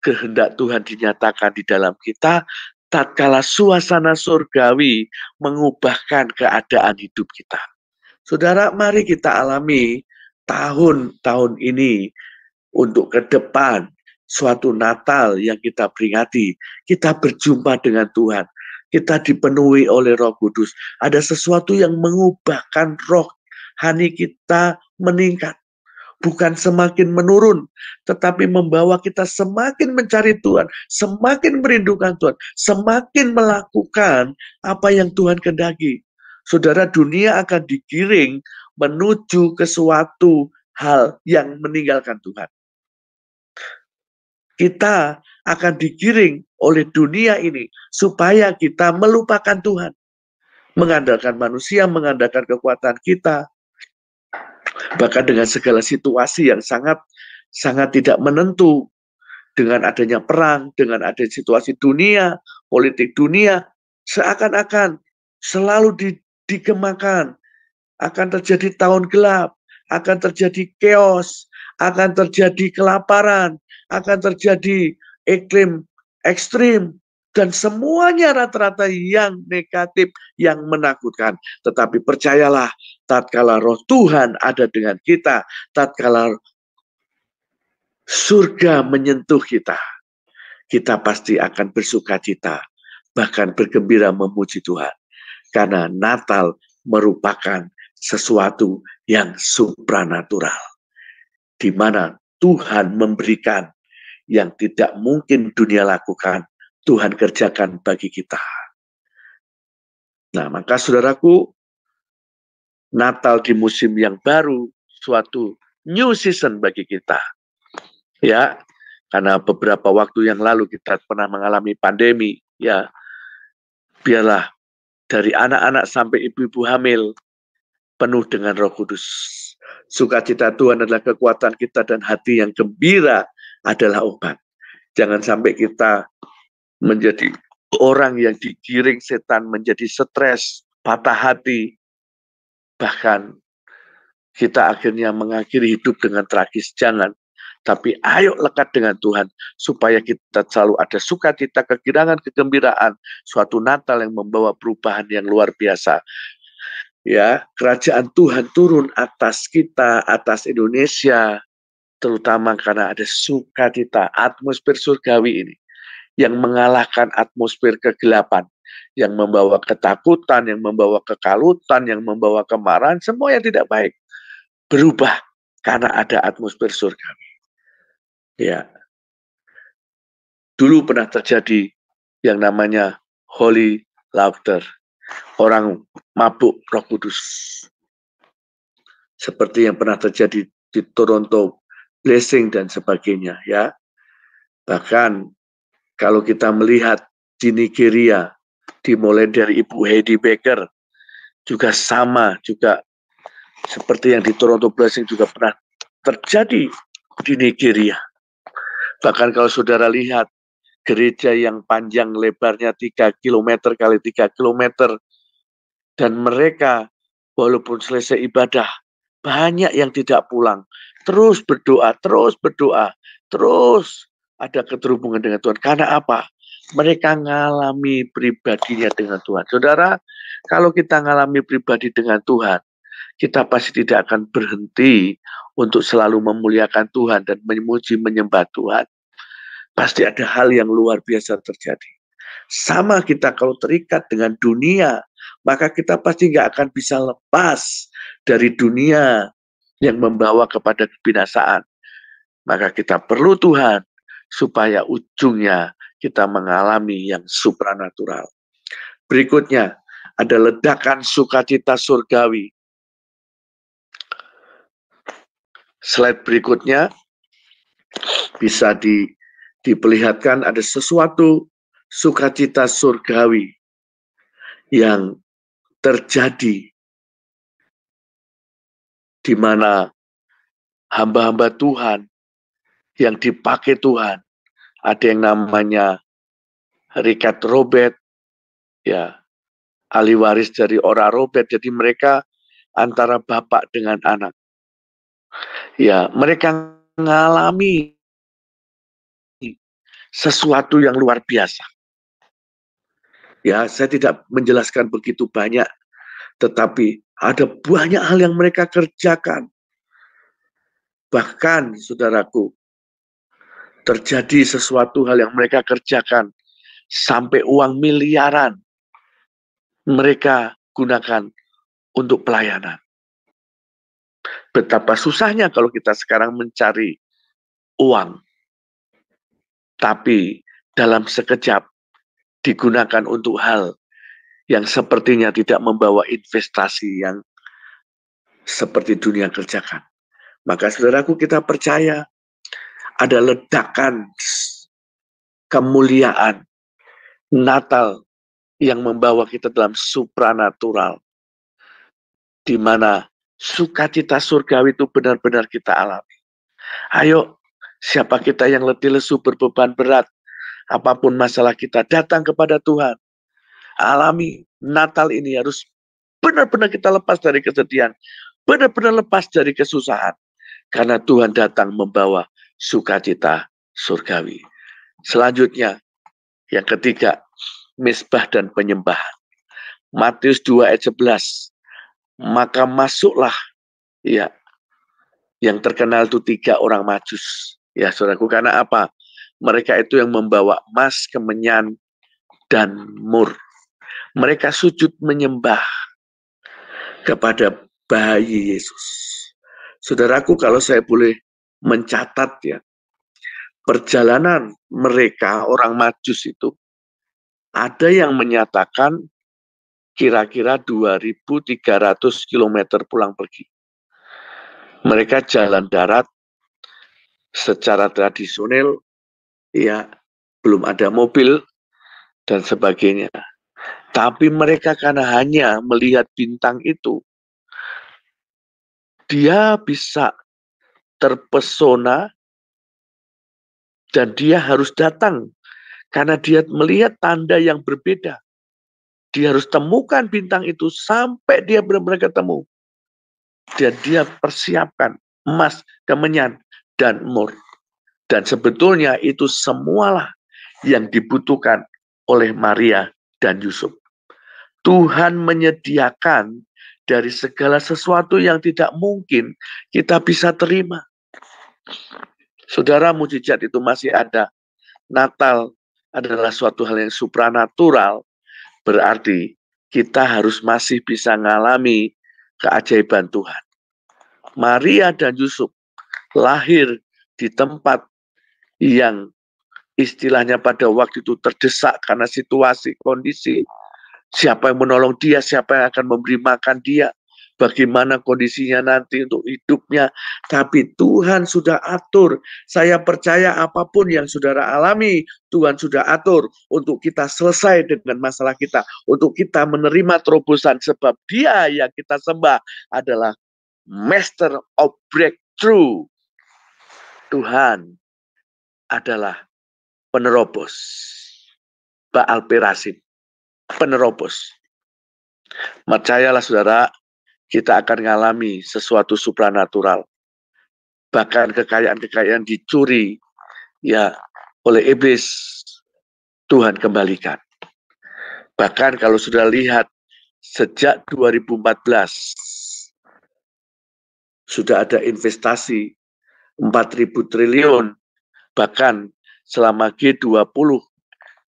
kehendak Tuhan dinyatakan di dalam kita, tatkala suasana surgawi mengubahkan keadaan hidup kita. Saudara, mari kita alami tahun-tahun ini untuk ke depan, suatu Natal yang kita peringati, kita berjumpa dengan Tuhan, kita dipenuhi oleh Roh Kudus, ada sesuatu yang mengubahkan rohani kita meningkat. Bukan semakin menurun, tetapi membawa kita semakin mencari Tuhan, semakin merindukan Tuhan, semakin melakukan apa yang Tuhan kehendaki. Saudara, dunia akan digiring menuju ke suatu hal yang meninggalkan Tuhan. Kita akan digiring oleh dunia ini supaya kita melupakan Tuhan. Mengandalkan manusia, mengandalkan kekuatan kita, bahkan dengan segala situasi yang sangat tidak menentu, dengan adanya perang, dengan adanya situasi dunia, politik dunia, seakan-akan selalu digemakan, akan terjadi tahun gelap, akan terjadi chaos, akan terjadi kelaparan, akan terjadi iklim ekstrim, dan semuanya rata-rata yang negatif, yang menakutkan. Tetapi percayalah, tatkala roh Tuhan ada dengan kita, tatkala surga menyentuh kita, kita pasti akan bersukacita, bahkan bergembira memuji Tuhan. Karena Natal merupakan sesuatu yang supranatural, di mana Tuhan memberikan yang tidak mungkin dunia lakukan, Tuhan kerjakan bagi kita. Nah, maka saudaraku, Natal di musim yang baru, suatu new season bagi kita. Ya, karena beberapa waktu yang lalu kita pernah mengalami pandemi, ya, biarlah dari anak-anak sampai ibu-ibu hamil penuh dengan Roh Kudus. Sukacita Tuhan adalah kekuatan kita, dan hati yang gembira adalah obat. Jangan sampai kita menjadi orang yang digiring setan, menjadi stres, patah hati, bahkan kita akhirnya mengakhiri hidup dengan tragis. Jangan. Tapi ayo lekat dengan Tuhan, supaya kita selalu ada sukacita, kegirangan, kegembiraan, suatu Natal yang membawa perubahan yang luar biasa. Ya, kerajaan Tuhan turun atas kita, atas Indonesia, terutama karena ada sukacita, atmosfer surgawi ini, yang mengalahkan atmosfer kegelapan, yang membawa ketakutan, yang membawa kekalutan, yang membawa kemarahan, semua yang tidak baik berubah karena ada atmosfer surgawi. Ya, dulu pernah terjadi yang namanya Holy Laughter, orang mabuk Roh Kudus, seperti yang pernah terjadi di Toronto, Blessing dan sebagainya, ya. Bahkan kalau kita melihat di Nigeria, dimulai dari Ibu Heidi Baker, juga sama, juga seperti yang di Toronto Blessing juga pernah terjadi di Nigeria. Bahkan kalau saudara lihat gereja yang panjang lebarnya 3 km kali 3 km, dan mereka walaupun selesai ibadah, banyak yang tidak pulang, terus berdoa, terus ada keterhubungan dengan Tuhan. Karena apa? Mereka ngalami pribadinya dengan Tuhan. Saudara, kalau kita ngalami pribadi dengan Tuhan, kita pasti tidak akan berhenti untuk selalu memuliakan Tuhan dan memuji menyembah Tuhan. Pasti ada hal yang luar biasa terjadi. Sama kita kalau terikat dengan dunia, maka kita pasti nggak akan bisa lepas dari dunia yang membawa kepada kebinasaan. Maka kita perlu Tuhan supaya ujungnya kita mengalami yang supranatural. Berikutnya ada ledakan sukacita surgawi. Slide berikutnya bisa diperlihatkan ada sesuatu sukacita surgawi yang terjadi di mana hamba-hamba Tuhan yang dipakai Tuhan, ada yang namanya Richard Robert, ya, ahli waris dari Ora Robert. Jadi mereka antara bapak dengan anak. Ya, mereka mengalami sesuatu yang luar biasa. Ya, saya tidak menjelaskan begitu banyak, tetapi ada banyak hal yang mereka kerjakan. Bahkan, saudaraku, terjadi sesuatu hal yang mereka kerjakan sampai uang miliaran mereka gunakan untuk pelayanan. Betapa susahnya kalau kita sekarang mencari uang, tapi dalam sekejap digunakan untuk hal yang sepertinya tidak membawa investasi yang seperti dunia kerjakan. Maka saudaraku, kita percaya ada ledakan kemuliaan Natal yang membawa kita dalam supranatural, di mana sukacita surgawi itu benar-benar kita alami. Ayo, siapa kita yang letih lesu berbeban berat, apapun masalah kita, datang kepada Tuhan. Alami Natal ini, harus benar-benar kita lepas dari kesedihan, benar-benar lepas dari kesusahan, karena Tuhan datang membawa sukacita surgawi. Selanjutnya, yang ketiga, misbah dan penyembahan. Matius 2 ayat 11. Maka masuklah, ya, yang terkenal itu 3 orang Majus. Ya, saudaraku, karena apa? Mereka itu yang membawa emas, kemenyan, dan mur. Mereka sujud menyembah kepada bayi Yesus. Saudaraku, kalau saya boleh mencatat, ya, perjalanan mereka, orang Majus itu, ada yang menyatakan kira-kira 2.300 km pulang pergi. Mereka jalan darat secara tradisional, ya, belum ada mobil dan sebagainya. Tapi mereka karena hanya melihat bintang itu, dia bisa terpesona dan dia harus datang karena dia melihat tanda yang berbeda. Dia harus temukan bintang itu sampai dia benar-benar ketemu. Dan dia persiapkan emas, kemenyan, dan mur. Dan sebetulnya itu semualah yang dibutuhkan oleh Maria dan Yusuf. Tuhan menyediakan dari segala sesuatu yang tidak mungkin kita bisa terima. Saudara, mujizat itu masih ada. Natal adalah suatu hal yang supranatural. Berarti kita harus masih bisa mengalami keajaiban Tuhan. Maria dan Yusuf lahir di tempat yang istilahnya pada waktu itu terdesak karena situasi, kondisi. Siapa yang menolong dia, siapa yang akan memberi makan dia, bagaimana kondisinya nanti untuk hidupnya. Tapi Tuhan sudah atur. Saya percaya apapun yang saudara alami, Tuhan sudah atur untuk kita selesai dengan masalah kita, untuk kita menerima terobosan, sebab Dia yang kita sembah adalah Master of Breakthrough. Tuhan adalah penerobos. Baal Perasim, penerobos. Percayalah saudara, kita akan mengalami sesuatu supranatural. Bahkan kekayaan-kekayaan dicuri, ya, oleh iblis, Tuhan kembalikan. Bahkan kalau sudah lihat sejak 2014 sudah ada investasi 4.000 triliun, bahkan selama G20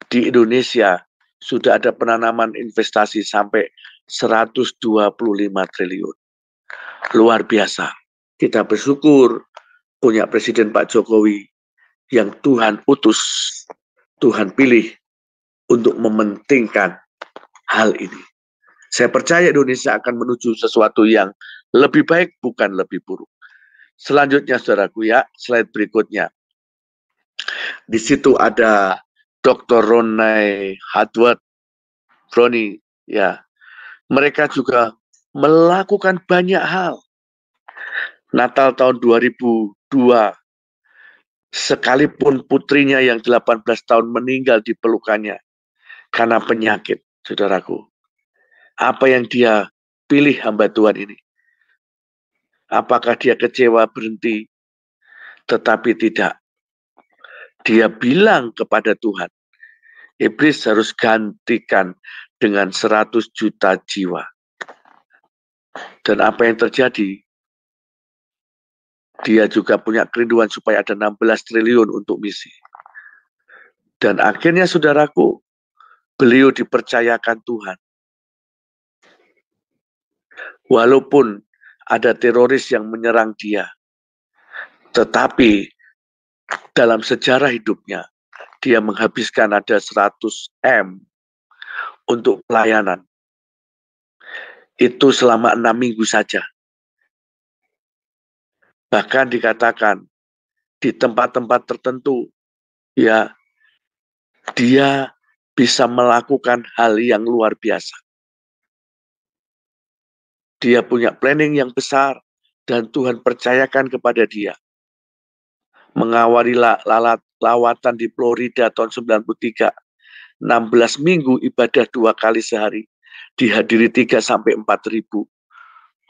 di Indonesia sudah ada penanaman investasi sampai 125 triliun. Luar biasa. Kita bersyukur punya Presiden Pak Jokowi yang Tuhan utus, Tuhan pilih untuk mementingkan hal ini. Saya percaya Indonesia akan menuju sesuatu yang lebih baik, bukan lebih buruk. Selanjutnya, saudaraku, ya, slide berikutnya. Di situ ada Dr. Ronnie Hardward, Ronnie, ya. Mereka juga melakukan banyak hal. Natal tahun 2002, sekalipun putrinya yang 18 tahun meninggal di pelukannya karena penyakit, saudaraku. Apa yang dia pilih hamba Tuhan ini? Apakah dia kecewa berhenti? Tetapi tidak. Dia bilang kepada Tuhan, iblis harus gantikan dengan 100 juta jiwa. Dan apa yang terjadi? Dia juga punya kerinduan supaya ada 16 triliun untuk misi. Dan akhirnya, saudaraku, beliau dipercayakan Tuhan. Walaupun ada teroris yang menyerang dia, tetapi dalam sejarah hidupnya, dia menghabiskan ada 100 M untuk pelayanan. Itu selama 6 minggu saja. Bahkan dikatakan di tempat-tempat tertentu, ya, Dia bisa melakukan hal yang luar biasa. Dia punya planning yang besar dan Tuhan percayakan kepada dia. Mengawali lawatan di Florida tahun 93, 16 minggu ibadah 2 kali sehari, dihadiri 3-4 ribu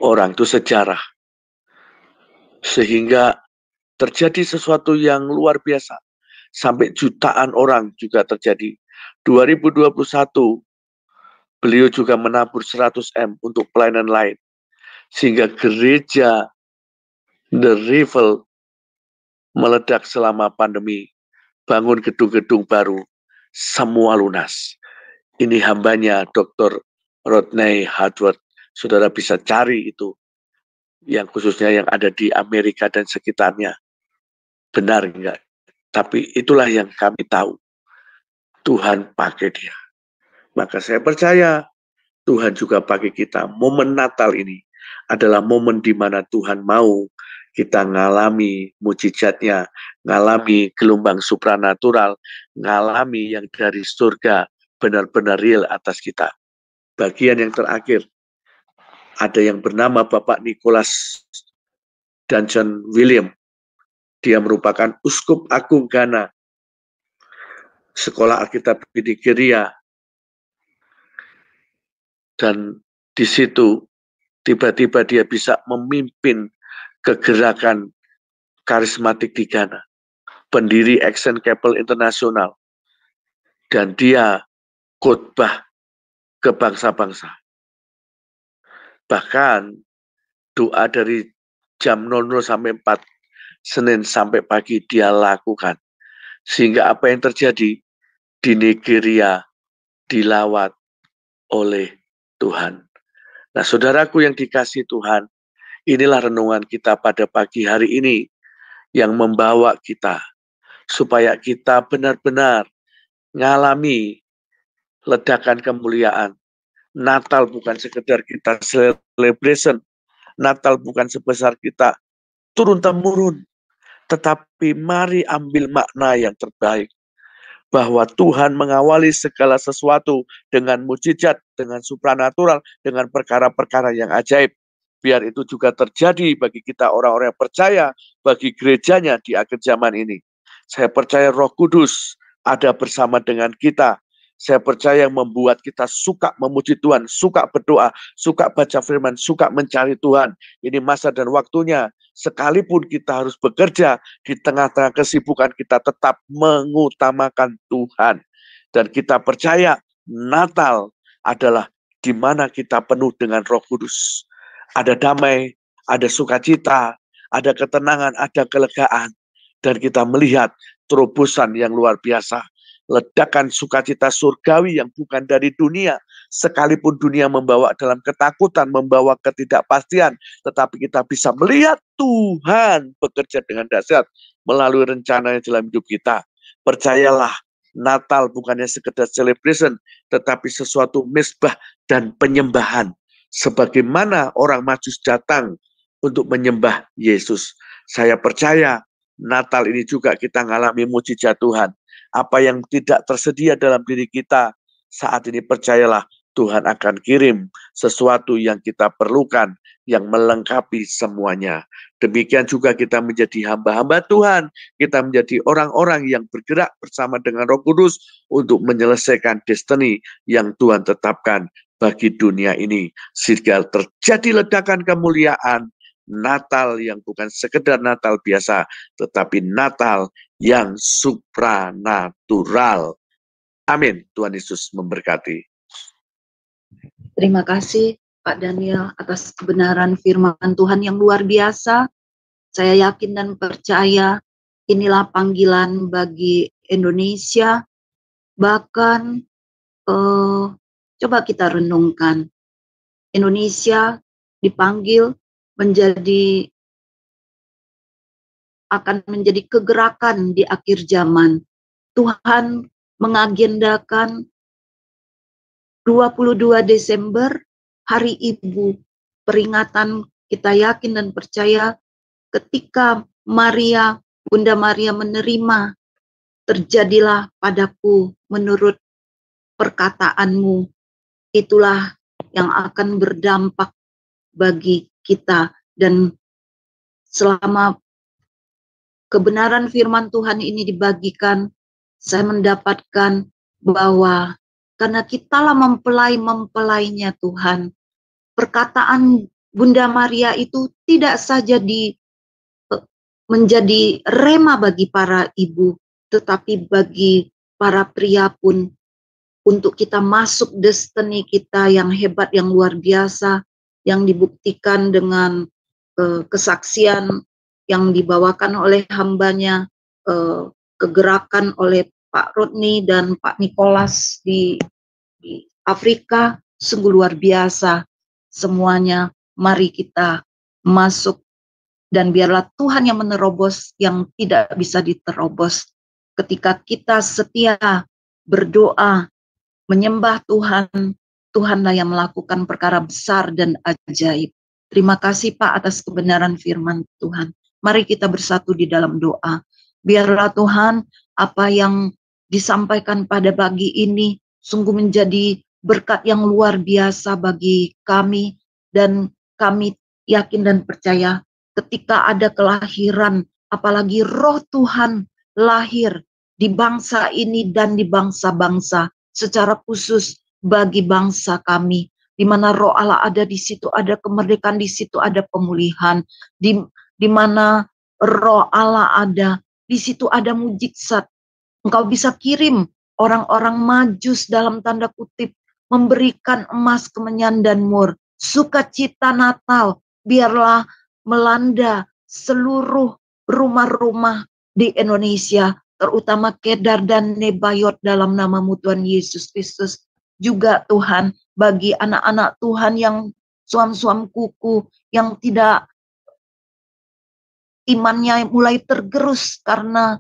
orang, itu sejarah. Sehingga terjadi sesuatu yang luar biasa. Sampai jutaan orang juga terjadi. 2021, beliau juga menabur 100 M untuk pelayanan lain. Sehingga gereja The Revival meledak selama pandemi. Bangun gedung-gedung baru, semua lunas. Ini hambanya Dr. Rodney Howard. Saudara bisa cari itu, yang khususnya yang ada di Amerika dan sekitarnya. Benar enggak? Tapi itulah yang kami tahu. Tuhan pakai dia. Maka saya percaya Tuhan juga pakai kita. Momen Natal ini adalah momen di mana Tuhan mau kita ngalami mujizatnya, ngalami gelombang supranatural, ngalami yang dari surga benar-benar real atas kita. Bagian yang terakhir, ada yang bernama Bapak Nicholas Duncan William. Dia merupakan Uskup Agung Ghana, sekolah Alkitab di Nigeria. Dan di situ tiba-tiba dia bisa memimpin kegerakan karismatik di Ghana. Pendiri Action Chapel Internasional. Dan dia khotbah ke bangsa-bangsa. Bahkan doa dari jam 00 sampai 4, Senin sampai pagi dia lakukan. Sehingga apa yang terjadi di Nigeria dilawat oleh Tuhan. Nah, saudaraku yang dikasihi Tuhan, inilah renungan kita pada pagi hari ini yang membawa kita supaya kita benar-benar ngalami ledakan kemuliaan. Natal bukan sekedar kita celebration. Natal bukan sebesar kita turun-temurun. Tetapi mari ambil makna yang terbaik. Bahwa Tuhan mengawali segala sesuatu dengan mujizat, dengan supranatural, dengan perkara-perkara yang ajaib. Biar itu juga terjadi bagi kita orang-orang yang percaya, bagi gerejanya di akhir zaman ini. Saya percaya Roh Kudus ada bersama dengan kita. Saya percaya membuat kita suka memuji Tuhan, suka berdoa, suka baca firman, suka mencari Tuhan. Ini masa dan waktunya. Sekalipun kita harus bekerja, di tengah-tengah kesibukan kita tetap mengutamakan Tuhan. Dan kita percaya Natal adalah di mana kita penuh dengan Roh Kudus. Ada damai, ada sukacita, ada ketenangan, ada kelegaan. Dan kita melihat terobosan yang luar biasa. Ledakan sukacita surgawi yang bukan dari dunia. Sekalipun dunia membawa dalam ketakutan, membawa ketidakpastian, tetapi kita bisa melihat Tuhan bekerja dengan dahsyat melalui rencananya dalam hidup kita. Percayalah, Natal bukannya sekedar celebration, tetapi sesuatu mesbah dan penyembahan. Sebagaimana orang Majus datang untuk menyembah Yesus. Saya percaya Natal ini juga kita mengalami mujizat Tuhan. Apa yang tidak tersedia dalam diri kita, saat ini percayalah Tuhan akan kirim sesuatu yang kita perlukan, yang melengkapi semuanya. Demikian juga kita menjadi hamba-hamba Tuhan, kita menjadi orang-orang yang bergerak bersama dengan Roh Kudus untuk menyelesaikan destiny yang Tuhan tetapkan bagi dunia ini. Sehingga terjadi ledakan kemuliaan, Natal yang bukan sekedar Natal biasa, tetapi Natal yang supranatural. Amin. Tuhan Yesus memberkati. Terima kasih Pak Daniel atas kebenaran firman Tuhan yang luar biasa. Saya yakin dan percaya inilah panggilan bagi Indonesia. Bahkan coba kita renungkan. Indonesia dipanggil akan menjadi kegerakan di akhir zaman. Tuhan mengagendakan 22 Desember, Hari Ibu, peringatan kita yakin dan percaya ketika Bunda Maria menerima terjadilah padaku menurut perkataanmu. Itulah yang akan berdampak bagi kita. Dan selama kebenaran firman Tuhan ini dibagikan, saya mendapatkan bahwa karena kitalah mempelai-mempelainya Tuhan, perkataan Bunda Maria itu tidak saja menjadi rema bagi para ibu, tetapi bagi para pria pun, untuk kita masuk destiny kita yang hebat, yang luar biasa, yang dibuktikan dengan kesaksian yang dibawakan oleh hambanya, kegerakan oleh Pak Rodney dan Pak Nicholas di Afrika, sungguh luar biasa. Semuanya, mari kita masuk dan biarlah Tuhan yang menerobos yang tidak bisa diterobos. Ketika kita setia berdoa, menyembah Tuhan, Tuhanlah yang melakukan perkara besar dan ajaib. Terima kasih Pak atas kebenaran firman Tuhan. Mari kita bersatu di dalam doa. Biarlah Tuhan, apa yang disampaikan pada pagi ini sungguh menjadi berkat yang luar biasa bagi kami, dan kami yakin dan percaya ketika ada kelahiran, apalagi roh Tuhan lahir di bangsa ini dan di bangsa-bangsa, secara khusus bagi bangsa kami, di mana roh Allah ada, di situ ada kemerdekaan, di situ ada pemulihan, di mana roh Allah ada, di situ ada mujizat. Engkau bisa kirim orang-orang majus dalam tanda kutip, memberikan emas, kemenyan, dan mur. Sukacita Natal biarlah melanda seluruh rumah-rumah di Indonesia, terutama Kedar dan Nebayot, dalam namamu Tuhan Yesus Kristus. Juga Tuhan, bagi anak-anak Tuhan yang suam-suam kuku, yang tidak imannya mulai tergerus karena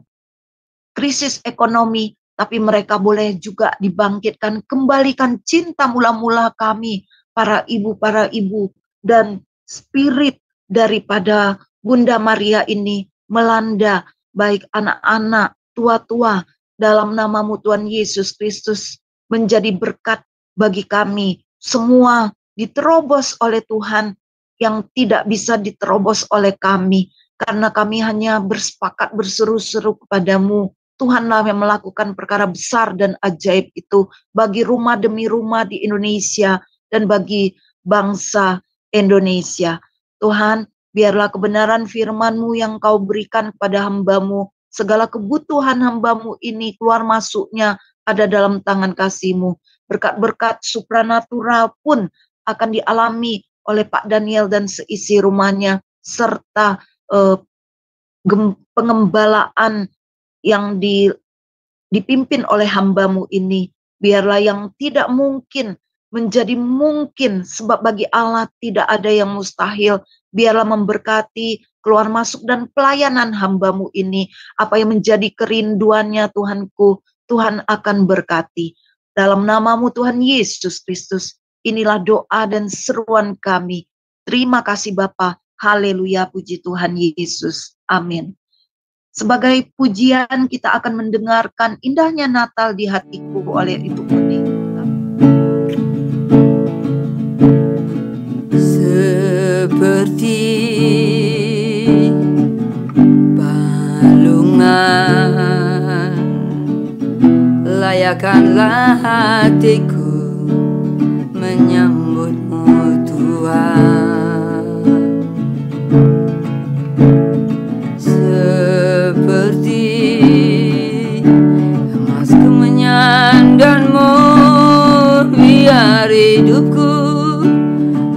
krisis ekonomi, tapi mereka boleh juga dibangkitkan. Kembalikan cinta mula-mula kami, para ibu, dan spirit daripada Bunda Maria ini melanda baik anak-anak, tua-tua, dalam namamu Tuhan Yesus Kristus, menjadi berkat bagi kami. Semua diterobos oleh Tuhan yang tidak bisa diterobos oleh kami, karena kami hanya bersepakat berseru-seru kepadamu. Tuhanlah yang melakukan perkara besar dan ajaib itu bagi rumah demi rumah di Indonesia dan bagi bangsa Indonesia. Tuhan, biarlah kebenaran firman-Mu yang Kau berikan kepada hamba-Mu, segala kebutuhan hamba-Mu ini keluar masuknya ada dalam tangan kasih-Mu. Berkat-berkat supranatural pun akan dialami oleh Pak Daniel dan seisi rumahnya, serta pengembalaan yang dipimpin oleh hamba-Mu ini. Biarlah yang tidak mungkin menjadi mungkin, sebab bagi Allah tidak ada yang mustahil. Biarlah memberkati keluar masuk dan pelayanan hamba-Mu ini. Apa yang menjadi kerinduannya Tuhanku, Tuhan akan berkati. Dalam namamu Tuhan Yesus Kristus, inilah doa dan seruan kami. Terima kasih Bapa. Haleluya, puji Tuhan Yesus. Amin. Sebagai pujian kita akan mendengarkan Indahnya Natal di Hatiku oleh Ibu Murni. Seperti balungan layakkanlah hatiku menyambutmu Tuhan. Seperti emas, kemenyan, dan mur, biar hidupku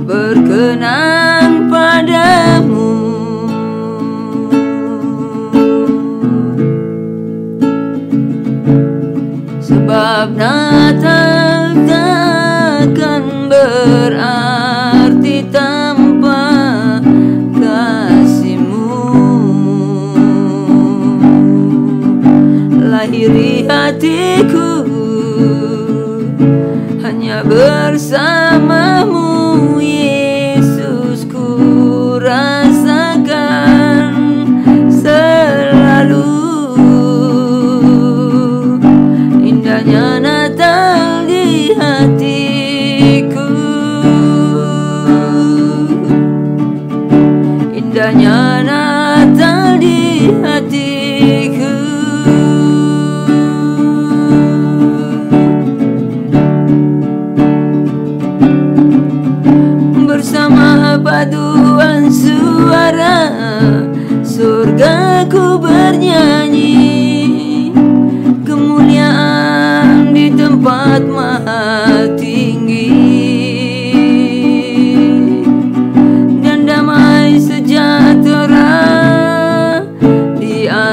berkenan padamu. Sebab Natal takkan berarti tanpa kasih-Mu. Lahiri hatiku hanya bersama-Mu, Yesus, ku rasakan selalu.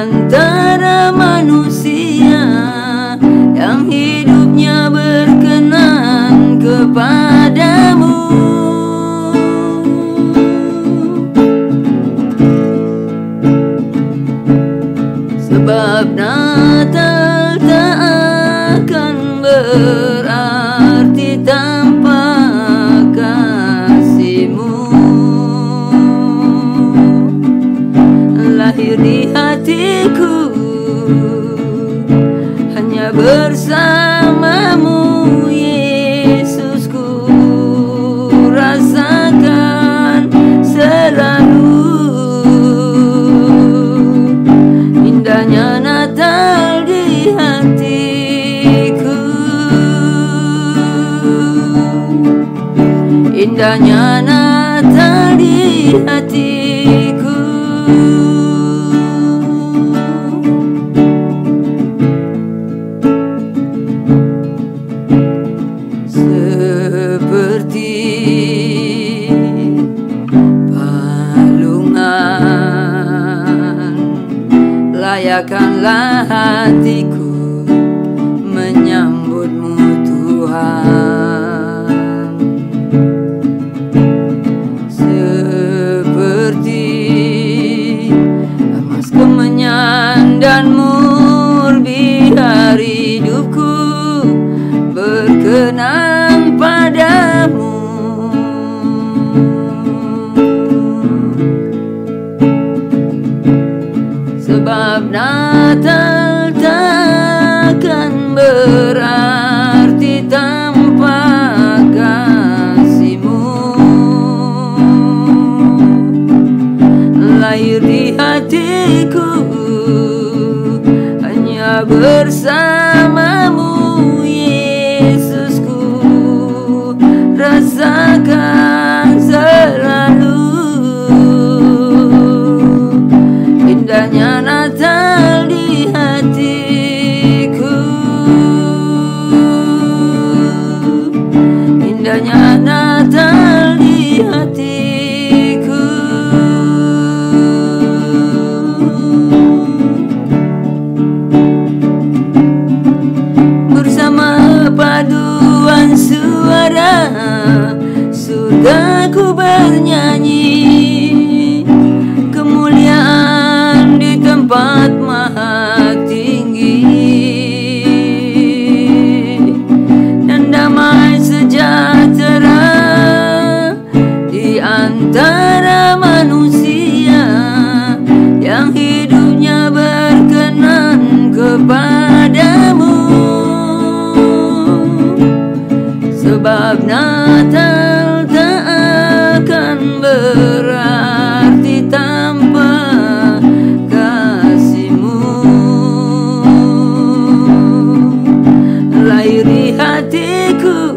antara manusia yang hidupnya berkenan kepadamu. Sebab Natal tak akan berarti tanpa kasih-Mu. Lahir di hatiku hanya bersama-Mu, Yesusku, rasakan selalu indahnya Natal di hatiku, indahnya Natal di hatiku. Seperti palungan layakkanlah hatiku menyambut-Mu, Tuhan. Seperti emas kemenyan dan mur, biar hidupku berkenan padamu. Sebab Natal takkan berarti tanpa kasih-Mu. Lahir di hatiku hanya bersama-Mu, Yesusku, rasakan selalu indahnya Natal di hatiku, indahnya Natal di hatiku. Bersama paduan suara surgaku bernyanyi, kemuliaan di tempat maha tinggi, dan damai sejahtera di antara manusia yang hidupnya berkenan kepadamu. Sebab Natal tak akan berarti tanpa kasih-Mu. Lahir di hatiku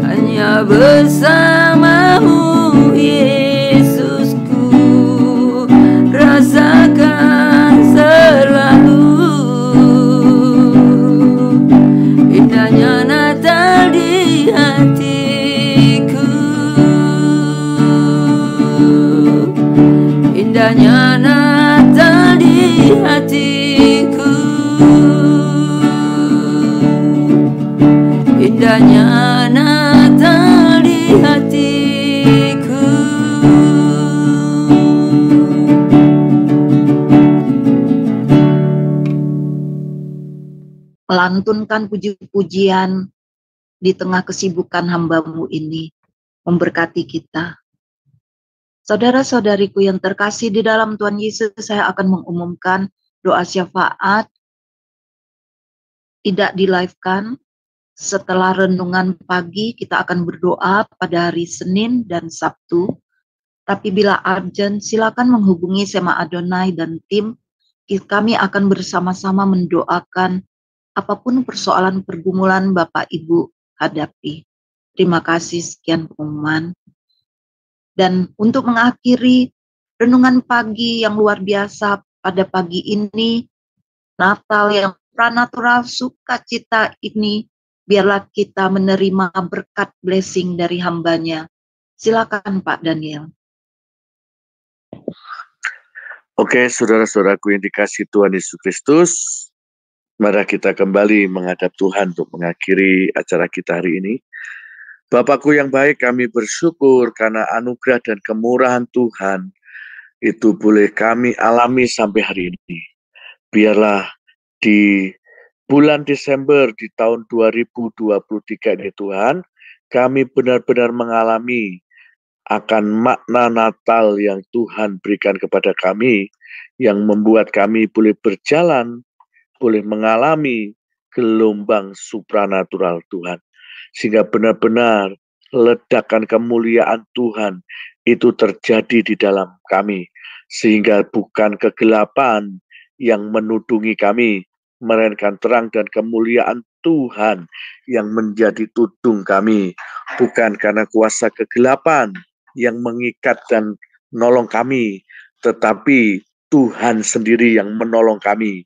hanya bersama-Mu, Yesusku, rasakan selalu indahnya Natal di hatiku, indahnya Natal di hatiku, indahnya Natal di hatiku. Melantunkan puji-pujian di tengah kesibukan hamba-Mu ini, memberkati kita. Saudara-saudariku yang terkasih di dalam Tuhan Yesus, saya akan mengumumkan doa syafaat tidak di-live-kan. Setelah renungan pagi, kita akan berdoa pada hari Senin dan Sabtu. Tapi bila urgent, silakan menghubungi Sema Adonai dan tim. Kami akan bersama-sama mendoakan apapun persoalan pergumulan Bapak Ibu hadapi. Terima kasih, sekian pengumuman. Dan untuk mengakhiri renungan pagi yang luar biasa pada pagi ini, Natal yang pranatural sukacita ini, biarlah kita menerima berkat blessing dari hambanya. Silakan Pak Daniel. Oke, saudara-saudaraku yang dikasihi Tuhan Yesus Kristus, mari kita kembali menghadap Tuhan untuk mengakhiri acara kita hari ini. Bapakku yang baik, kami bersyukur karena anugerah dan kemurahan Tuhan itu boleh kami alami sampai hari ini. Biarlah di bulan Desember di tahun 2023 ini Tuhan, kami benar-benar mengalami akan makna Natal yang Tuhan berikan kepada kami, yang membuat kami boleh berjalan, boleh mengalami gelombang supranatural Tuhan. Sehingga benar-benar ledakan kemuliaan Tuhan itu terjadi di dalam kami. Sehingga bukan kegelapan yang menudungi kami, melainkan terang dan kemuliaan Tuhan yang menjadi tudung kami. Bukan karena kuasa kegelapan yang mengikat dan menolong kami, tetapi Tuhan sendiri yang menolong kami.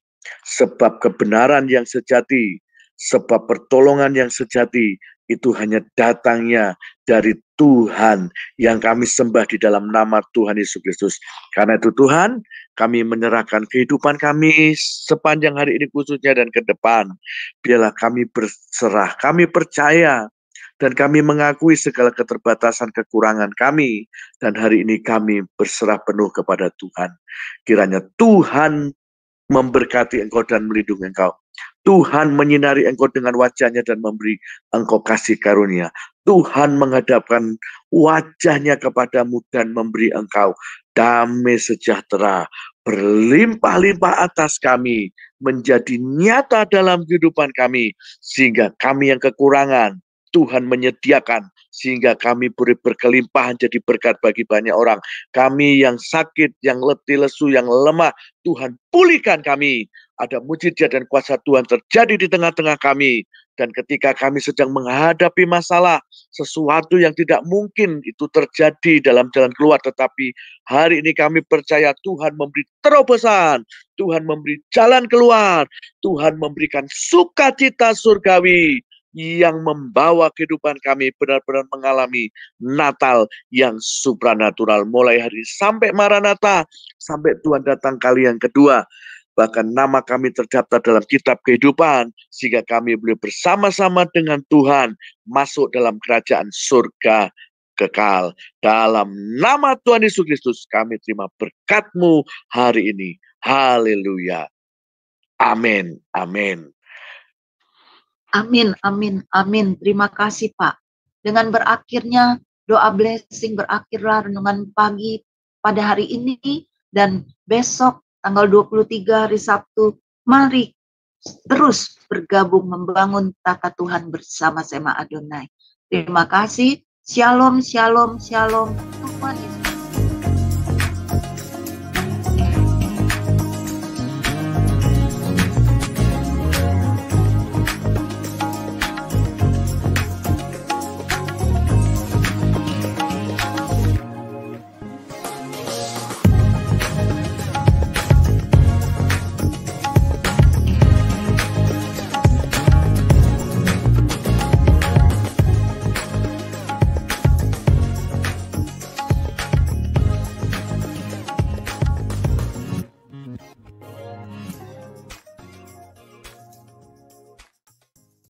Sebab kebenaran yang sejati, sebab pertolongan yang sejati, itu hanya datangnya dari Tuhan yang kami sembah di dalam nama Tuhan Yesus Kristus. Karena itu Tuhan, kami menyerahkan kehidupan kami sepanjang hari ini khususnya dan ke depan. Biarlah kami berserah, kami percaya, dan kami mengakui segala keterbatasan kekurangan kami. Dan hari ini kami berserah penuh kepada Tuhan. Kiranya Tuhan memberkati engkau dan melindungi engkau. Tuhan menyinari engkau dengan wajahnya dan memberi engkau kasih karunia. Tuhan menghadapkan wajahnya kepadamu dan memberi engkau damai sejahtera berlimpah-limpah atas kami, menjadi nyata dalam kehidupan kami, sehingga kami yang kekurangan Tuhan menyediakan, sehingga kami boleh berkelimpahan jadi berkat bagi banyak orang. Kami yang sakit, yang letih lesu, yang lemah, Tuhan pulihkan kami. Ada mujizat dan kuasa Tuhan terjadi di tengah-tengah kami. Dan ketika kami sedang menghadapi masalah, sesuatu yang tidak mungkin itu terjadi dalam jalan keluar. Tetapi hari ini kami percaya Tuhan memberi terobosan, Tuhan memberi jalan keluar, Tuhan memberikan sukacita surgawi yang membawa kehidupan kami benar-benar mengalami Natal yang supranatural. Mulai hari sampai Maranatha, sampai Tuhan datang kali yang kedua. Bahkan nama kami terdaftar dalam kitab kehidupan, sehingga kami boleh bersama-sama dengan Tuhan masuk dalam kerajaan surga kekal. Dalam nama Tuhan Yesus Kristus, kami terima berkat-Mu hari ini. Haleluya. Amin. Amin. Amin, amin, amin. Terima kasih Pak. Dengan berakhirnya doa blessing, berakhirlah renungan pagi pada hari ini dan besok tanggal 23 hari Sabtu. Mari terus bergabung membangun tata Tuhan bersama-sama Adonai. Terima kasih. Shalom, shalom, shalom. Tuhan Yesus.